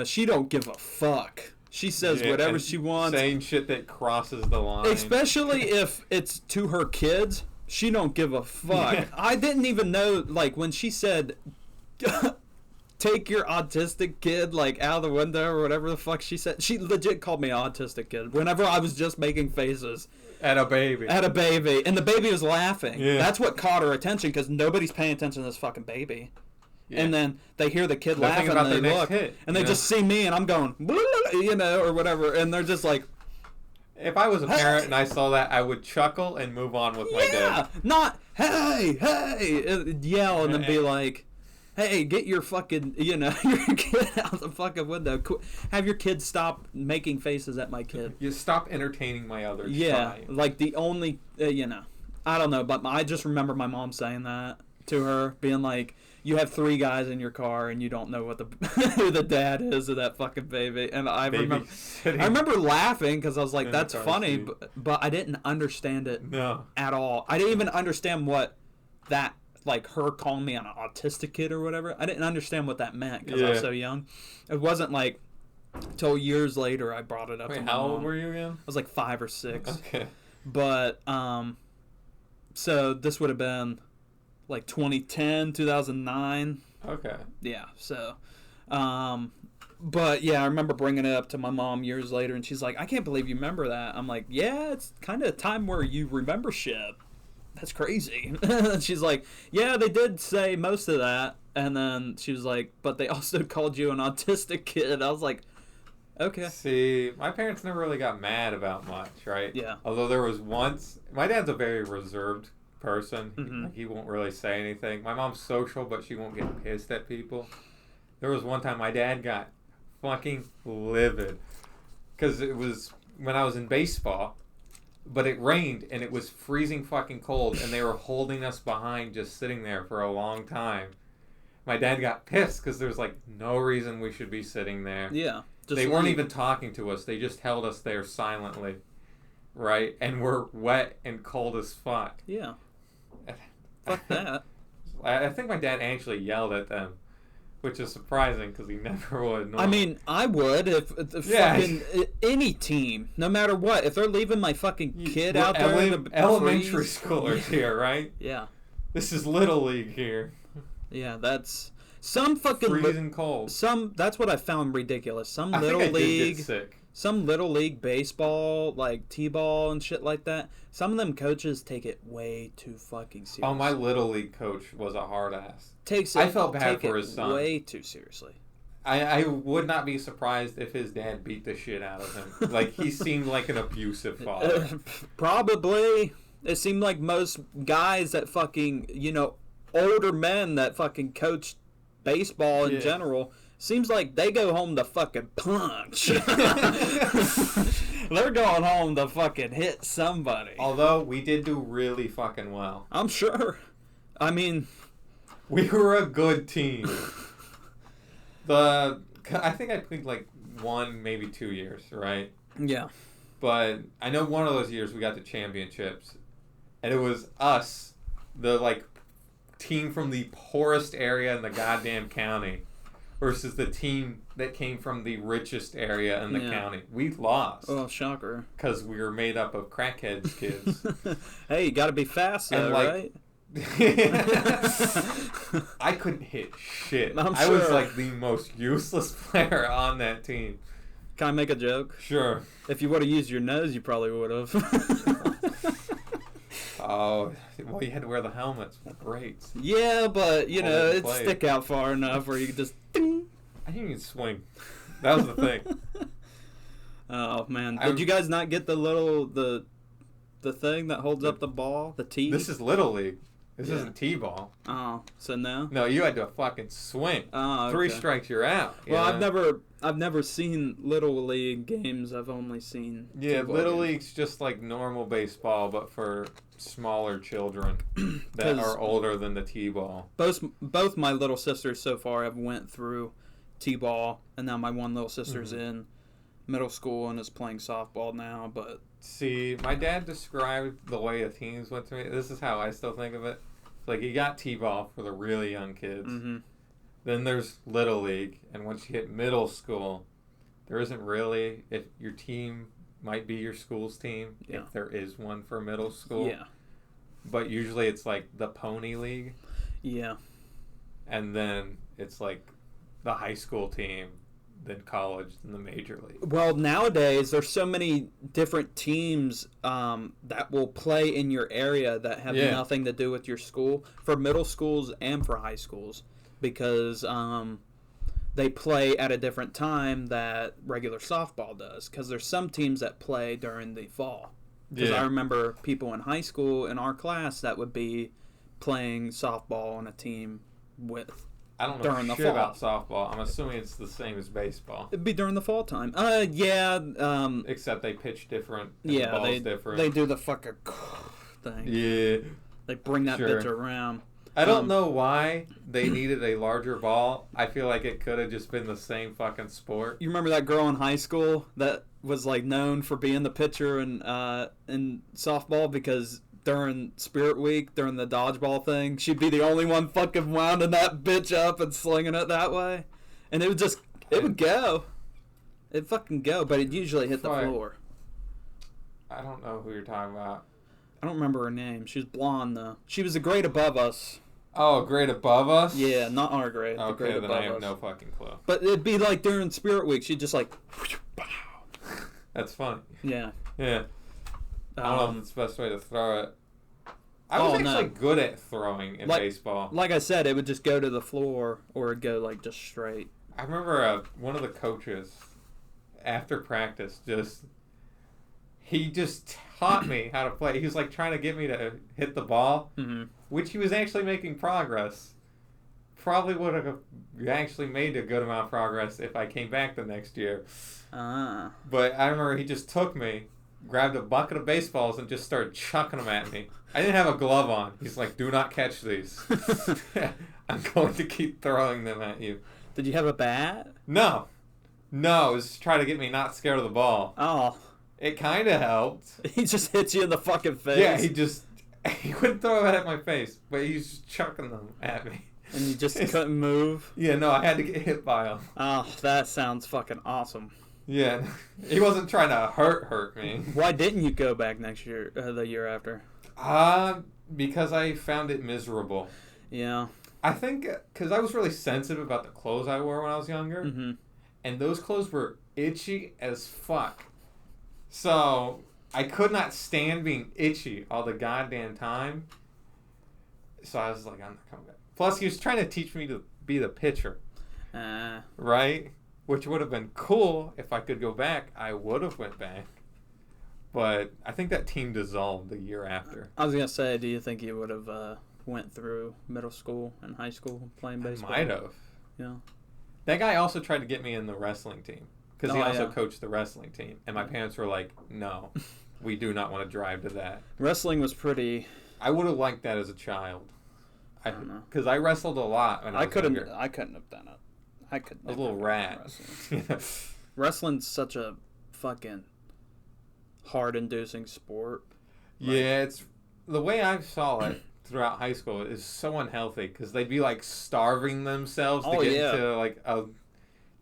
she don't give a fuck. She says whatever and she wants. saying shit that crosses the line. Especially if it's to her kids, she don't give a fuck. Yeah. I didn't even know, like when she said, "Take your autistic kid like out of the window" or whatever the fuck she said. She legit called me an autistic kid whenever I was just making faces At a baby. at a baby, and the baby was laughing. Yeah. That's what caught her attention because nobody's paying attention to this fucking baby. Yeah. And then they hear the kid They're laughing thinking and about they their look, next hit, and they you just see me and I'm going, "Blah, blah, blah," or whatever, and they're just like, If I was a parent and I saw that, I would chuckle and move on with my yeah, day. not hey, yell and then be like, "Hey, get your fucking, your kid out the fucking window. Have your kid stop making faces at my kid." You stop entertaining my other Yeah, child. like the only, I don't know, but I just remember my mom saying that to her, being like, "You have 3 guys in your car and you don't know what who the dad is of that fucking baby." And I remember laughing because I was like, in the "That's car funny," seat. but I didn't understand it No. at all. I didn't even understand what that, like her calling me an autistic kid or whatever. I didn't understand what that meant because I was Yeah. so young. It wasn't like Till years later, I brought it up to Wait, my how mom. old were you again? I was like 5 or 6. Okay. But, so this would have been like 2010, 2009. Okay. Yeah, so, but yeah, I remember bringing it up to my mom years later, and she's like, I can't believe you remember that. I'm like, yeah, it's kind of a time where you remember shit. That's crazy. She's like, yeah, they did say most of that. And then she was like, but they also called you an autistic kid. I was like, okay. See, my parents never really got mad about much, right? Yeah. Although there was once, my dad's a very reserved person. Mhm. He won't really say anything. My mom's social, but she won't get pissed at people. There was one time my dad got fucking livid because it was when I was in baseball, but it rained and it was freezing fucking cold, and they were holding us behind just sitting there for a long time. My dad got pissed because there's like no reason we should be sitting there. Yeah. They weren't even talking to us. They just held us there silently, right? And we're wet and cold as fuck. Yeah. Fuck that. I think my dad actually yelled at them, which is surprising because he never would. I mean, I would if Yeah. fucking any team, no matter what, if they're leaving my fucking kid We're out there in the elementary freeze. schoolers here, right? Yeah. This is Little League here. Yeah, that's some fucking Freezing cold. that's what I found ridiculous. Some I little think I league did get sick. some little league baseball, like T-ball and shit like that. Some of them coaches take it way too fucking seriously. Oh, my Little League coach was a hard ass. I felt bad for his son. way too seriously. I would not be surprised if his dad beat the shit out of him. Like, he seemed like an abusive father. Probably. It seemed like most guys that fucking, older men that fucking coach baseball in general, seems like they go home to fucking punch. They're going home to fucking hit somebody. Although, we did do really fucking well. I'm sure. I mean... We were a good team. I think I played like 1, maybe 2 years, right? Yeah. But I know one of those years we got the championships. And it was us, the like team from the poorest area in the goddamn county, versus the team that came from the richest area in the county. We lost. Oh, shocker. Because we were made up of crackheads kids. Hey, you gotta be fast though, right? I couldn't hit shit. I was like the most useless player on that team. Can I make a joke? Sure. If you would have used your nose, you probably would have. Oh, well, you had to wear the helmets. Great. Yeah, but, it'd stick out far enough where you could just... Ding. I didn't even swing. That was the thing. Oh, man. Did you guys not get the thing that holds up the ball? The tee? This is Little League. This isn't T-ball. Oh, so no? No, you had to fucking swing. Oh, okay. 3 strikes, you're out. Well, I've never seen Little League games. I've only seen Little League's just like normal baseball, but for smaller children that are older than the T-ball. Both my little sisters so far have went through T-ball, and now my one little sister's in middle school and is playing softball now. But see, my dad described the way the teams went to me. This is how I still think of it. Like, you got T-ball for the really young kids. Mm-hmm. Then there's Little League, and once you hit middle school, there isn't really, if your team might be your school's team, if there is one for middle school. Yeah. But usually it's like the Pony League. Yeah. And then it's like the high school team, then college, then the major league. Well, nowadays there's so many different teams that will play in your area that have nothing to do with your school, for middle schools and for high schools, because they play at a different time that regular softball does, because there's some teams that play during the fall. Because I remember people in high school in our class that would be playing softball on a team with. I don't know shit about softball. I'm assuming it's the same as baseball. It'd be during the fall time. Except they pitch different. And the ball's different. They do the fucking thing. Yeah. They bring that bitch around. I don't know why they needed a larger ball. I feel like it could have just been the same fucking sport. You remember that girl in high school that was like known for being the pitcher in softball, because during Spirit Week, during the dodgeball thing, she'd be the only one fucking winding that bitch up and slinging it that way, and it would go. It fucking go, but it usually hit the Fuck. floor. I don't know who you're talking about. I don't remember her name. She was blonde though. She was a grade above us. Oh, grade above us? Yeah, not our grade. The Okay, grade then above I have us. no fucking clue. But it'd be like during Spirit Week, she'd just like. That's funny. Yeah. Yeah. I don't know if it's the best way to throw it. I was no. actually good at throwing in baseball. Like I said, it would just go to the floor or it'd go like just straight. I remember one of the coaches after practice he just taught me how to play. He was like trying to get me to hit the ball, which he was actually making progress. Probably would have actually made a good amount of progress if I came back the next year. But I remember he just took me, grabbed a bucket of baseballs, and just started chucking them at me. I didn't have a glove on. He's like, "Do not catch these. I'm going to keep throwing them at you." Did you have a bat? No. It was to try to get me not scared of the ball. Oh. It kind of helped. He just hits you in the fucking face. Yeah, he wouldn't throw it at my face, but he's just chucking them at me. And you just couldn't move? Yeah, no, I had to get hit by him. Oh, that sounds fucking awesome. Yeah, he wasn't trying to hurt me. Why didn't you go back next year, the year after? Because I found it miserable. Yeah. I think because I was really sensitive about the clothes I wore when I was younger, and those clothes were itchy as fuck. So I could not stand being itchy all the goddamn time. So I was like, I'm not coming back. Plus, he was trying to teach me to be the pitcher. Right? Which would have been cool if I could go back. I would have went back. But I think that team dissolved the year after. I was going to say, do you think you would have went through middle school and high school playing baseball? I might have. Yeah. That guy also tried to get me in the wrestling team. Because he also coached the wrestling team. And my parents were like, no, we do not want to drive to that. Wrestling was pretty... I would have liked that as a child. I don't know. Because I wrestled a lot when I was younger. I couldn't have done it. I could a little rat. Wrestling's such a fucking heart-inducing sport. Yeah, it's... The way I saw it throughout high school is so unhealthy. Because they'd be like starving themselves to get into like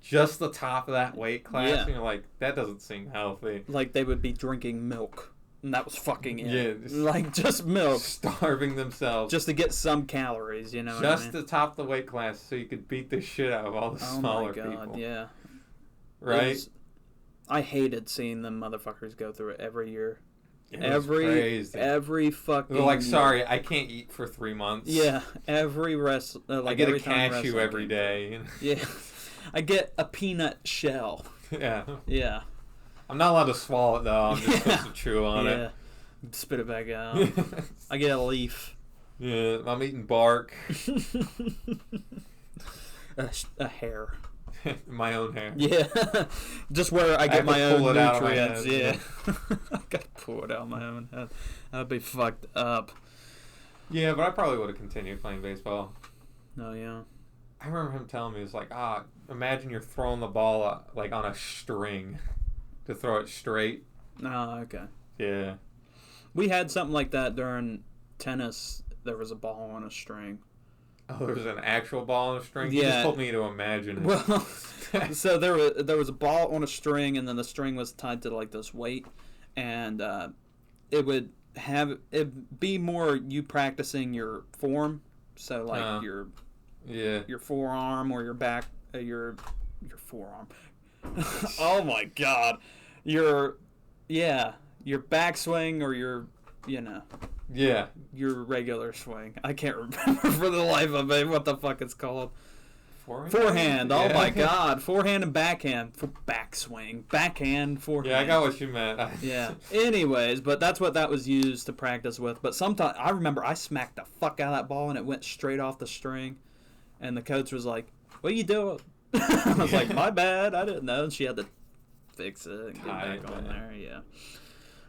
just the top of that weight class. Yeah. And you're like, that doesn't seem healthy. Like they would be drinking milk. And that was fucking it. Yeah. Like just milk. Starving themselves. Just to get some calories, you know what I mean? To top the weight class so you could beat the shit out of all the smaller people. Oh my God, yeah. Right? I hated seeing them motherfuckers go through it every year. Crazy. Every fucking They're like, sorry, I can't eat for 3 months. Yeah, every I get a cashew every day. Yeah. I get a peanut shell. Yeah. Yeah. I'm not allowed to swallow it, though. I'm just supposed to chew on it. Spit it back out. I get a leaf. Yeah, I'm eating bark. A hair. My own hair. Yeah. Just where I get my own nutrients. Yeah. I gotta pull it out of my own head. That'd be fucked up. Yeah, but I probably would have continued playing baseball. Oh, yeah. I remember him telling me, it was like, imagine you're throwing the ball like on a string to throw it straight. Oh, okay. Yeah. We had something like that during tennis. There was a ball on a string. Oh, there was an actual ball on a string? Yeah. You just told me to imagine it. Well, so there was a ball on a string, and then the string was tied to like this weight, and it would be more you practicing your form. So like your forearm or your back, your forearm. Oh my God, your backswing or your your regular swing. I can't remember for the life of me what the fuck it's called. Forehand. Oh my God, forehand and backhand. Backswing, backhand, forehand. Yeah, I got what you meant. Yeah. Anyways, but that's what that was used to practice with. But sometimes I remember I smacked the fuck out of that ball and it went straight off the string, and the coach was like, "What are you doing?" I was like, "My bad, I didn't know." And she had to fix it and get back on there. Yeah.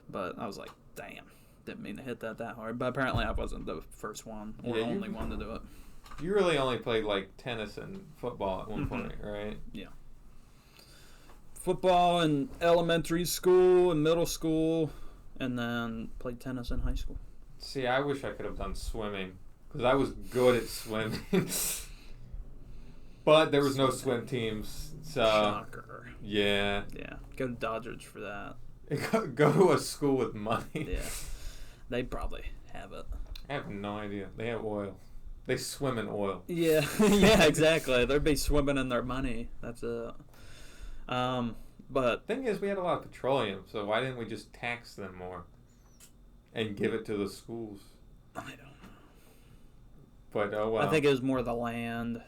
But I was like, "Damn, didn't mean to hit that hard." But apparently I wasn't the first one or only one to do it. You really only played like tennis and football at one point, right? Yeah. Football in elementary school and middle school, and then played tennis in high school. See, I wish I could have done swimming because I was good at swimming. But there was no swim teams, so Shocker. yeah. Yeah, go to Dodgers for that. Go to a school with money. Yeah, they probably have it. I have no idea. They have oil. They swim in oil. Yeah, yeah, exactly. They'd be swimming in their money. That's it. But Thing is, we had a lot of petroleum, so why didn't we just tax them more and give it to the schools? I don't know. But oh well. I think it was more the land.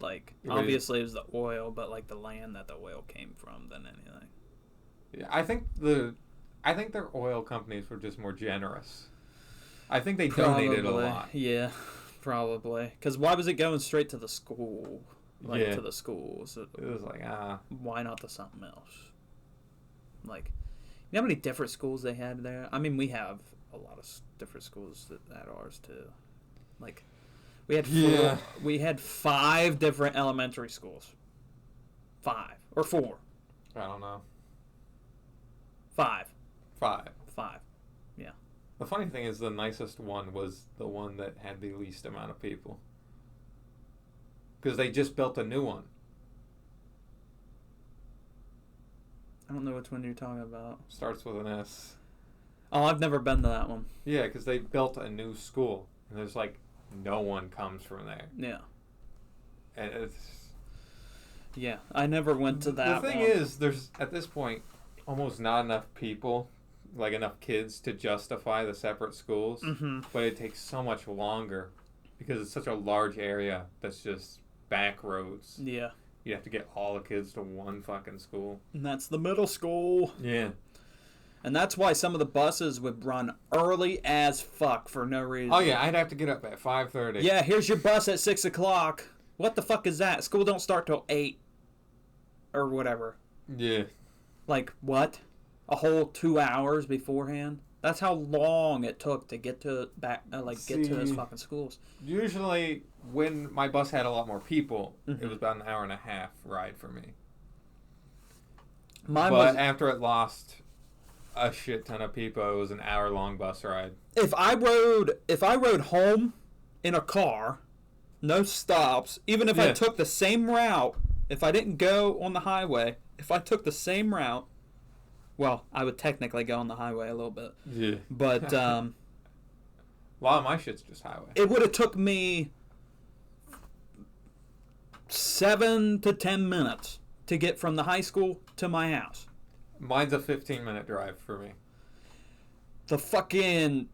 Like, Yeah, obviously it was the oil, but like the land that the oil came from than anything. Yeah, I think their oil companies were just more generous. I think they donated a lot. Yeah, probably. Because why was it going straight to the school? Like, Yeah. to the schools. It was like, Why not to something else? Like, you know how many different schools they had there? I mean, we have a lot of different schools at ours, too. Like, we had Yeah. we had 5 different elementary schools. 5. Or 4. I don't know. 5. 5. 5. Yeah. The funny thing is, the nicest one was the one that had the least amount of people. Because they just built a new one. I don't know which one you're talking about. Starts with an S. Oh, I've never been to that one. Yeah, because they built a new school. And there's like, no one comes from there. Yeah. And it's... Yeah, I never went to that The thing one. is, there's, at this point, almost not enough people, like enough kids to justify the separate schools. Mm-hmm. But it takes so much longer because it's such a large area that's just back roads. Yeah. You have to get all the kids to one fucking school. And that's the middle school. Yeah. And that's why some of the buses would run early as fuck for no reason. Oh yeah, I'd have to get up at 5:30. Yeah, here's your bus at 6 o'clock. What the fuck is that? School don't start till 8. Or whatever. Yeah. Like, what? A whole 2 hours beforehand? That's how long it took to get to get to those fucking schools. Usually, when my bus had a lot more people, Mm-hmm. it was about an hour and a half ride for me. Mine But was, after it lost a shit ton of people, it was an hour-long bus ride. if I rode home in a car, no stops, even if I Yeah. took the same route, if I didn't go on the highway, if I took the same route, well, I would technically go on the highway a little bit. Yeah. But A lot of my shit's just highway. it would have took me 7 to 10 minutes to get from the high school to my house. Mine's a 15-minute drive for me. The fucking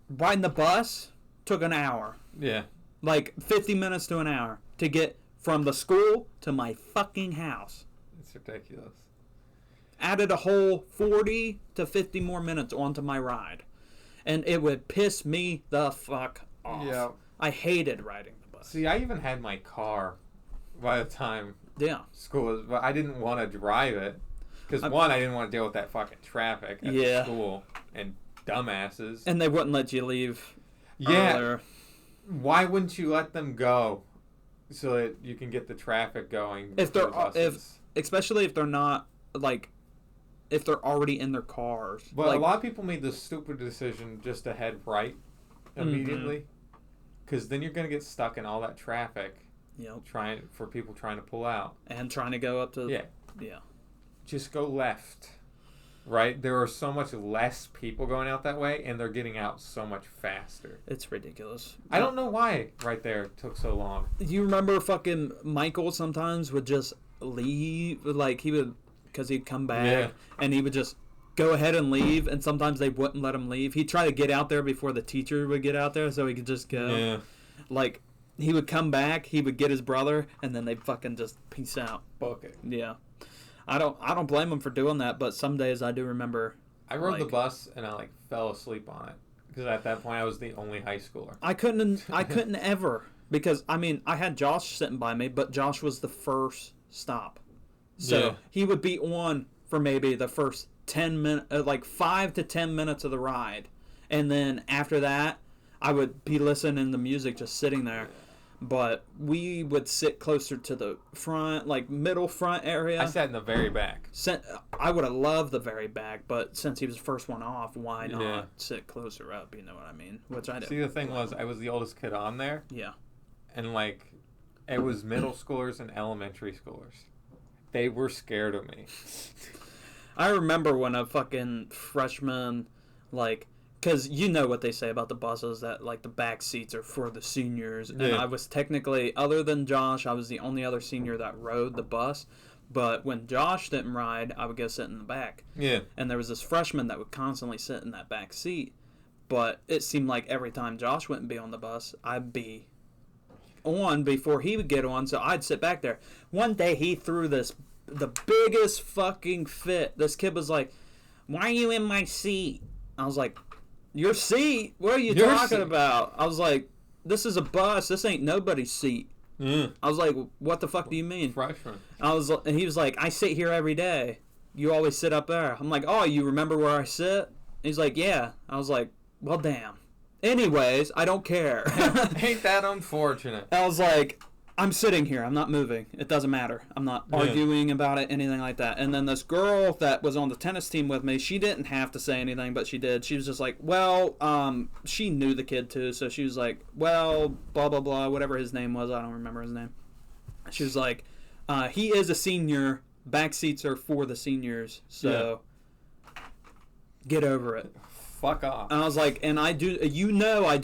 riding the bus took an hour. Yeah. Like 50 minutes to an hour to get from the school to my fucking house. It's ridiculous. Added a whole 40 to 50 more minutes onto my ride. And it would piss me the fuck off. Yeah. I hated riding the bus. See, I even had my car by the time Yeah. school was, but I didn't want to drive it. Because, one, I didn't want to deal with that fucking traffic at the school and dumbasses. And they wouldn't let you leave Yeah. earlier. Why wouldn't you let them go so that you can get the traffic going? If they're before buses? especially if they're not like if they're already in their cars. But like, a lot of people made the stupid decision just to head right immediately. Because then you're going to get stuck in all that traffic Yep. for people trying to pull out. And trying to go up to Yeah. Just go left. Right? There are so much less people going out that way, and they're getting out so much faster. It's ridiculous. I don't know why right there it took so long. You remember fucking Michael sometimes would just leave, like he would, because he'd come back and he would just go ahead and leave, and sometimes they wouldn't let him leave. He'd try to get out there before the teacher would get out there so he could just go. Yeah. Like, he would come back, he would get his brother, and then they'd fucking just peace out. Book it. Yeah. I don't blame him for doing that, but some days I do remember. I rode the bus and I fell asleep on it because at that point I was the only high schooler. I couldn't ever, because I mean I had Josh sitting by me, but Josh was the first stop, so he would be on for maybe the first 10 minutes, like 5 to 10 minutes of the ride, and then after that I would be listening to music just sitting there. But we would sit closer to the front, like middle front area. I sat in the very back. I would have loved the very back, but since he was the first one off, why not Yeah. sit closer up? You know what I mean? Which I did. See, the thing was, I was the oldest kid on there, Yeah. and like It was middle schoolers and elementary schoolers. They were scared of me. I remember when a fucking freshman, like, because you know what they say about the buses, that, like, the back seats are for the seniors. And Yeah. I was technically, other than Josh, I was the only other senior that rode the bus. But when Josh didn't ride, I would go sit in the back. Yeah. And there was this freshman that would constantly sit in that back seat. But it seemed like every time Josh wouldn't be on the bus, I'd be on before he would get on, so I'd sit back there. One day he threw the biggest fucking fit. This kid was like, "Why are you in my seat?" I was like, "Your seat? What are you Your talking seat." about?" I was like, "This is a bus. This ain't nobody's seat." Mm. I was like, "What the fuck do you mean?" Freshman. And he was like, "I sit here every day. You always sit up there." I'm like, "Oh, you remember where I sit?" He's like, "Yeah." I was like, "Well, damn. Anyways, I don't care." Ain't that unfortunate? I was like, "I'm sitting here. I'm not moving. It doesn't matter. I'm not arguing about it, anything like that." And then this girl that was on the tennis team with me, she didn't have to say anything, but she did. She was just like, "Well," she knew the kid too, so she was like, "Well, blah, blah, blah," whatever his name was. I don't remember his name. She was like, "He is a senior. Back seats are for the seniors, so get over it." Fuck off. And I was like, "And I do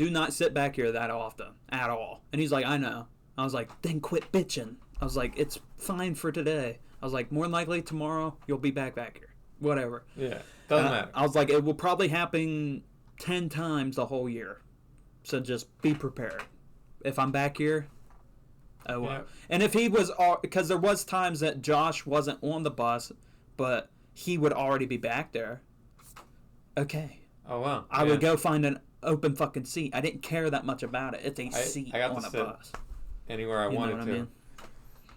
not sit back here that often at all." And he's like, "I know." I was like, "Then quit bitching." I was like, "It's fine for today." I was like, "More than likely tomorrow you'll be back here. Whatever." Yeah. Doesn't matter. I was like, "It will probably happen 10 times the whole year. So just be prepared. If I'm back here, oh well." Yeah. And if he was, because there was times that Josh wasn't on the bus, but he would already be back there. Okay. Oh, wow. I would go find an open fucking seat. I didn't care that much about it. It's a seat I got on to a sit bus. anywhere I You know wanted what to. I mean?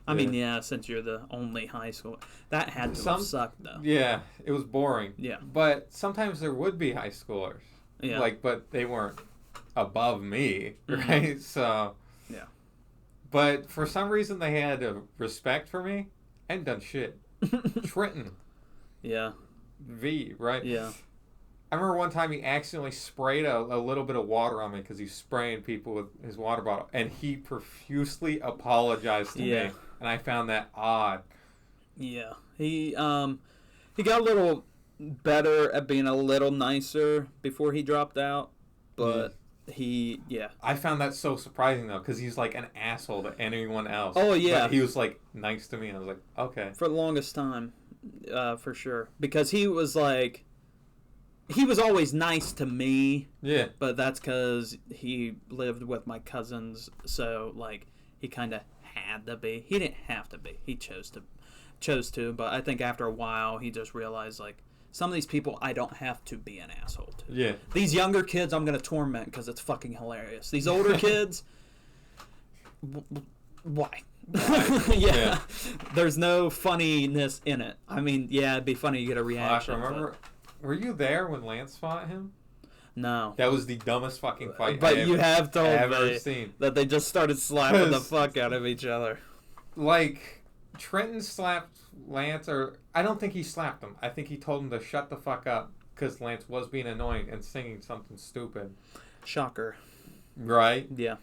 I mean, yeah, since you're the only high school. That had to have sucked, though. Yeah, it was boring. Yeah. But sometimes there would be high schoolers. Yeah. Like, but they weren't above me, right? So. Yeah. But for some reason they had a respect for me. I hadn't done shit. Trenton. Yeah. V, right? Yeah. I remember one time he accidentally sprayed a little bit of water on me because he's spraying people with his water bottle, and he profusely apologized to me, and I found that odd. Yeah, he got a little better at being a little nicer before he dropped out, but I found that so surprising though, because he's like an asshole to anyone else. Oh yeah, but he was like nice to me, and I was like, okay. For the longest time, for sure, because he was like. He was always nice to me. Yeah. But that's because he lived with my cousins, so like he kind of had to be. He didn't have to be. He chose to. But I think after a while, he just realized like some of these people I don't have to be an asshole to. Yeah. These younger kids I'm gonna torment because it's fucking hilarious. These older kids, why? Yeah. There's no funniness in it. I mean, yeah, it'd be funny to get a reaction. Remember. Were you there when Lance fought him? No. That was the dumbest fucking fight but I've you have told ever me seen. that they just started slapping the fuck out of each other. Like, Trenton slapped Lance, or I don't think he slapped him. I think he told him to shut the fuck up because Lance was being annoying and singing something stupid. Shocker. Right? Yeah.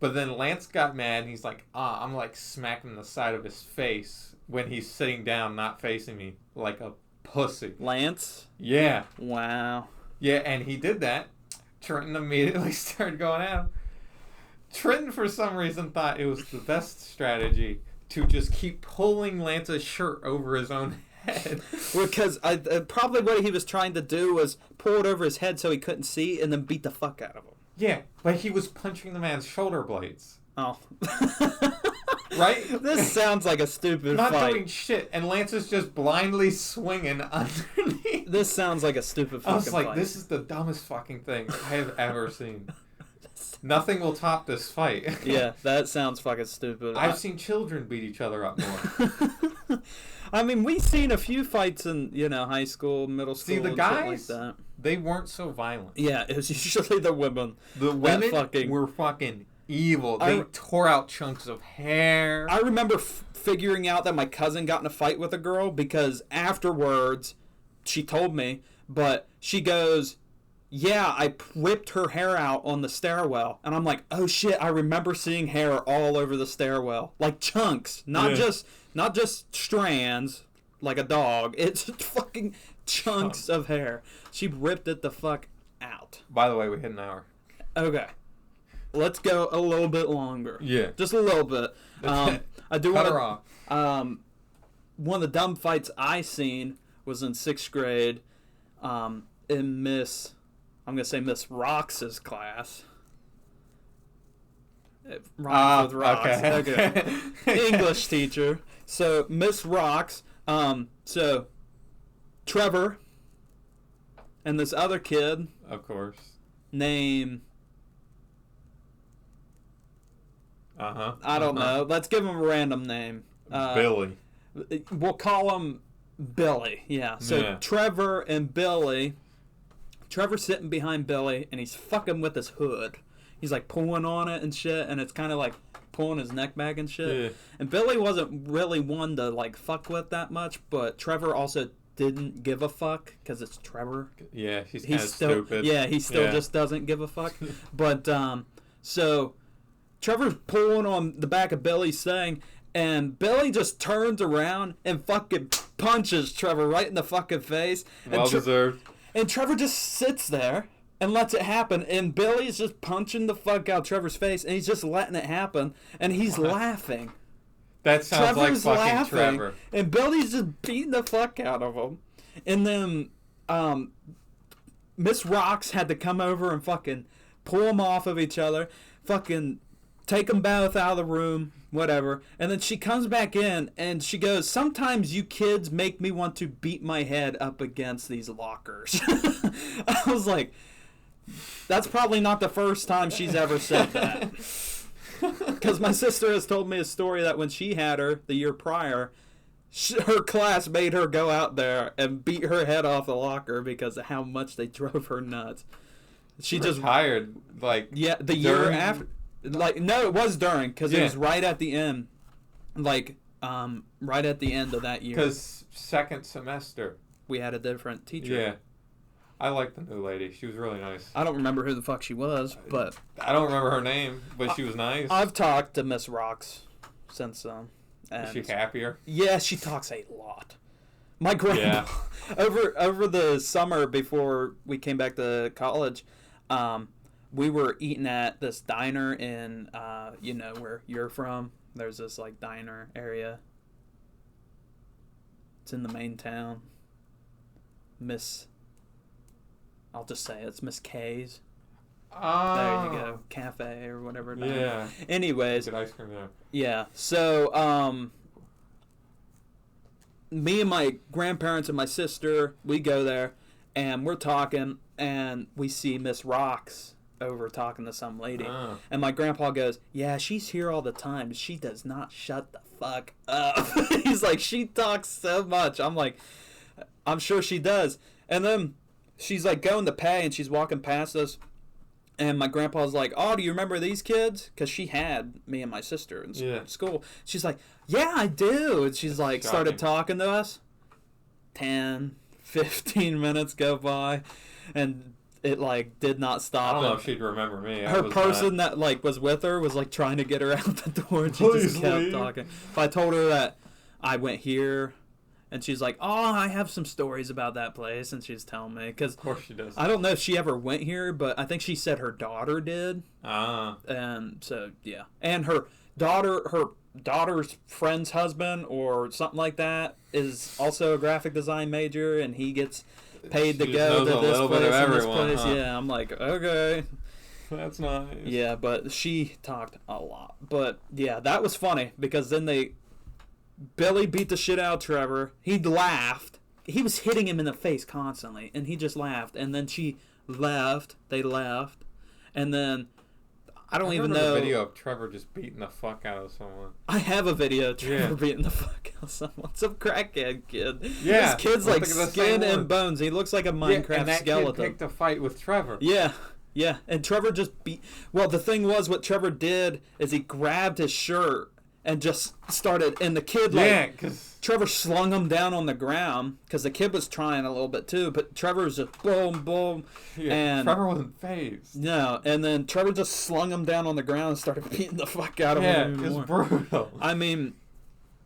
But then Lance got mad and he's like, I'm like smacking the side of his face when he's sitting down, not facing me, like a pussy. Lance? Yeah. Wow. Yeah, and he did that. Trenton immediately started going at him. Trenton, for some reason, thought it was the best strategy to just keep pulling Lance's shirt over his own head. Because probably what he was trying to do was pull it over his head so he couldn't see and then beat the fuck out of him. Yeah, but he was punching the man's shoulder blades. Oh. Right? This sounds like a stupid Not fight. doing shit, and Lance is just blindly swinging underneath. This sounds like a stupid fucking I was like, fight. this is the dumbest fucking thing I have ever seen. Nothing will top this fight. Yeah, that sounds fucking stupid. I've seen children beat each other up more. I mean, we've seen a few fights in, high school, middle school, See, the and guys, shit like that. they weren't so violent. Yeah, it was usually the women. The women were fucking evil. They tore out chunks of hair. I remember figuring out that my cousin got in a fight with a girl because afterwards, she told me, but she goes, yeah, I whipped her hair out on the stairwell. And I'm like, oh shit, I remember seeing hair all over the stairwell. Like chunks. Not just strands like a dog. It's fucking chunks of hair. She ripped it the fuck out. By the way, we hit an hour. Okay. Let's go a little bit longer. Yeah. Just a little bit. I do Cut want her off. one of the dumb fights I seen was in 6th grade in I'm going to say Miss Rox's class. It rhymes with Rox. Okay. English teacher. So, Miss Rox, so Trevor and this other kid. Of course. Named... I don't know. Let's give him a random name. Billy. We'll call him Billy. Yeah. So Yeah. Trevor and Billy. Trevor's sitting behind Billy, and he's fucking with his hood. He's like pulling on it and shit, and it's kind of like pulling his neck back and shit. Yeah. And Billy wasn't really one to like fuck with that much, but Trevor also didn't give a fuck because it's Trevor. Yeah, he's kind of still stupid. Yeah, he still just doesn't give a fuck. But so Trevor's pulling on the back of Billy's thing, and Billy just turns around and fucking punches Trevor right in the fucking face. Well deserved. And Trevor just sits there and lets it happen. And Billy's just punching the fuck out Trevor's face, and he's just letting it happen. And he's laughing. That sounds Trevor's like fucking laughing, Trevor. and Billy's just beating the fuck out of him. And then Miss Rox had to come over and fucking pull them off of each other. Fucking take them both out of the room, whatever. And then she comes back in and she goes, sometimes you kids make me want to beat my head up against these lockers. I was like, that's probably not the first time she's ever said that. Because my sister has told me a story that when she had her the year prior, her class made her go out there and beat her head off the locker because of how much they drove her nuts. She just retired, like, yeah, the year after. Like, no, it was during, because it was right at the end. Like, right at the end of that year. Because second semester. We had a different teacher. Yeah. I like the new lady. She was really nice. I don't remember who the fuck she was, but... I don't remember her name, but she was nice. I've talked to Miss Rox since then. Is she happier? Yeah, she talks a lot. My grandma... Yeah. over the summer before we came back to college... we were eating at this diner in, where you're from. There's this, like, diner area. It's in the main town. I'll just say it's Miss K's. Oh. There you go. Cafe or whatever. Diner. Yeah. Anyways. Good ice cream there. Yeah. So, me and my grandparents and my sister, we go there, and we're talking, and we see Miss Rox over talking to some lady. And my grandpa goes, yeah, she's here all the time. She does not shut the fuck up. He's like, she talks so much. I'm like, I'm sure she does. And then she's like going to pay, and she's walking past us, and my grandpa's like, oh, do you remember these kids? Because she had me and my sister in school. She's like, yeah, I do. And she's like, started talking to us. 10, 15 minutes go by, and it like did not stop. I don't know if she'd remember me. Her person that like was with her was like trying to get her out the door, and she just kept talking. But I told her that I went here, and she's like, "Oh, I have some stories about that place," and she's telling me because of course she does. I don't know if she ever went here, but I think she said her daughter did. Ah. And so yeah, and her daughter's friend's husband or something like that is also a graphic design major, and he gets paid to go to this place and this place. Huh? Yeah, I'm like, okay. That's nice. Yeah, but she talked a lot. But yeah, that was funny because then Billy beat the shit out of Trevor. He laughed. He was hitting him in the face constantly, and he just laughed. And then she left. They left. And then I don't even know. A video of Trevor just beating the fuck out of someone. I have a video of Trevor beating the fuck out of someone. Some crackhead kid. Yeah. This kid's like skin and bones. He looks like a Minecraft and that skeleton. Kid picked a fight with Trevor. Yeah. Yeah. And Trevor just beat. Well, the thing was, what Trevor did is he grabbed his shirt and just started, and the kid, like, Yeah, because Trevor slung him down on the ground, because the kid was trying a little bit too, but Trevor was just boom, boom, and Trevor wasn't phased. no, and then Trevor just slung him down on the ground and started beating the fuck out of Yeah, him. it was brutal. I mean,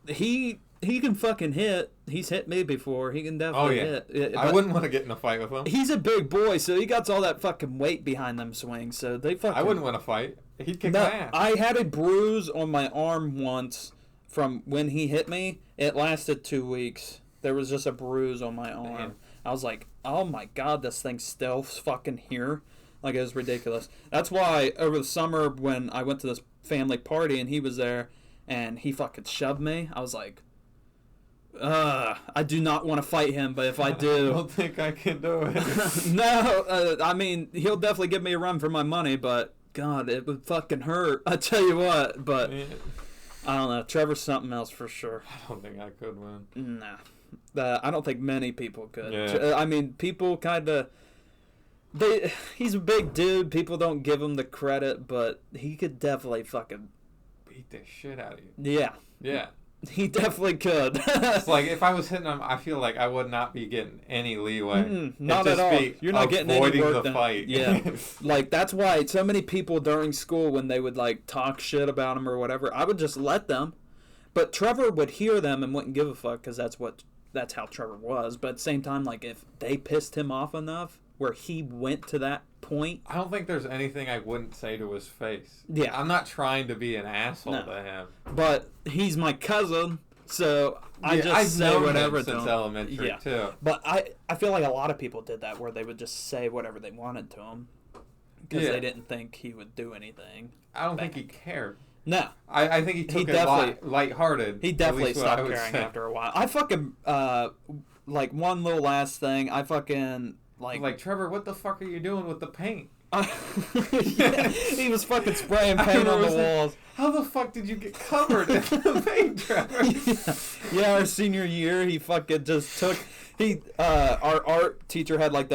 he can fucking hit. He's hit me before. He can definitely hit. I wouldn't want to get in a fight with him. He's a big boy, so he got all that fucking weight behind them swings. So they fucking. I wouldn't want to fight. He'd kick my ass. I had a bruise on my arm once from when he hit me. It lasted 2 weeks. There was just a bruise on my arm. Damn. I was like, oh my god, this thing's still fucking here. Like, it was ridiculous. That's why over the summer when I went to this family party and he was there and he fucking shoved me, I was like, I do not want to fight him, but if I do... I don't think I can do it. No, I mean, he'll definitely give me a run for my money, but God, it would fucking hurt. I tell you what, but Man, I don't know. Trevor's something else for sure. I don't think I could win. Nah. I don't think many people could. Yeah. I mean, people kind of... He's a big dude. People don't give him the credit, but he could definitely fucking... Beat the shit out of you. Yeah. Yeah. He definitely could. It's like if I was hitting him, I feel like I would not be getting any leeway. Not at all. You're not getting any avoiding work the done. fight. Yeah. Like, that's why so many people during school, when they would, like, talk shit about him or whatever, I would just let them. But Trevor would hear them and wouldn't give a fuck because that's how Trevor was. But at the same time, like, if they pissed him off enough where he went to that point... I don't think there's anything I wouldn't say to his face. Yeah. I'm not trying to be an asshole to him. But he's my cousin, so I just I've say known whatever him to since him. elementary, Yeah. too. But I feel like a lot of people did that where they would just say whatever they wanted to him because they didn't think he would do anything. I don't think he cared. No. I think he took it lighthearted. He definitely stopped caring after a while. I fucking, like, one little last thing, I fucking, like, Trevor, what the fuck are you doing with the paint? Yeah, he was fucking spraying paint on the walls. How the fuck did you get covered in the paint, Trevor? Yeah, our senior year, he fucking just took, our art teacher had, like,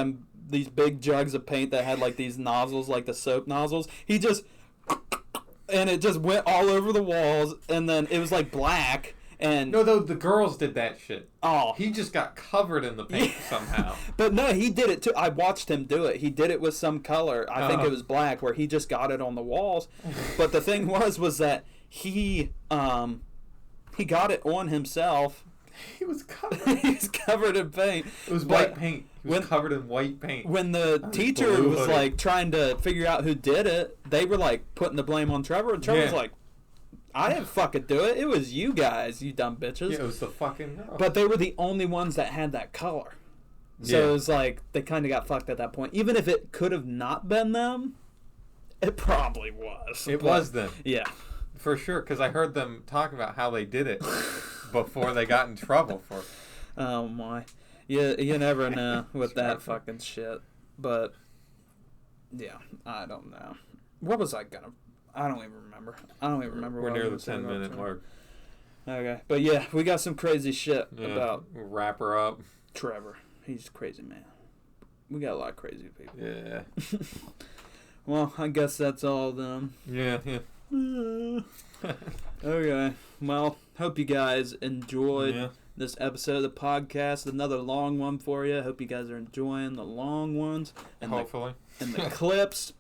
these big jugs of paint that had, like, these nozzles, like the soap nozzles. He just... And it just went all over the walls, and then it was like black. And no, though the girls did that shit. Oh, he just got covered in the paint somehow. But no, he did it too. I watched him do it. He did it with some color. I think it was black, where he just got it on the walls. But the thing was that he got it on himself. He was covered. He was covered in paint. It was white paint. He was covered in white paint. When the teacher was like trying to figure out who did it, they were like putting the blame on Trevor, and Trevor's like, I didn't fucking do it. It was you guys, you dumb bitches. Yeah, it was the fucking girl. But they were the only ones that had that color. So it was like, they kind of got fucked at that point. Even if it could have not been them, it probably was. It was them. Yeah. For sure, because I heard them talk about how they did it before they got in trouble for it. Oh, my. You never know with that fucking shit. But, yeah, I don't know. What was I gonna... I don't even remember. We're near the 10-minute mark. Okay. But, yeah, we got some crazy shit about... Wrap her up. Trevor. He's a crazy man. We got a lot of crazy people. Yeah. Well, I guess that's all then. Yeah. Okay. Well, hope you guys enjoyed this episode of the podcast. Another long one for you. Hope you guys are enjoying the long ones. And hopefully. And the clips.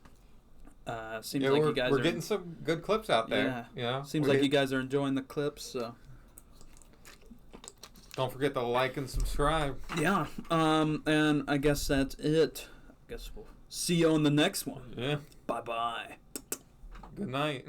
Seems like you guys we're getting some good clips out there. Yeah. Seems like you guys are enjoying the clips, so. Don't forget to like and subscribe. Yeah. And I guess that's it. I guess we'll see you on the next one. Yeah. Bye-bye. Good night.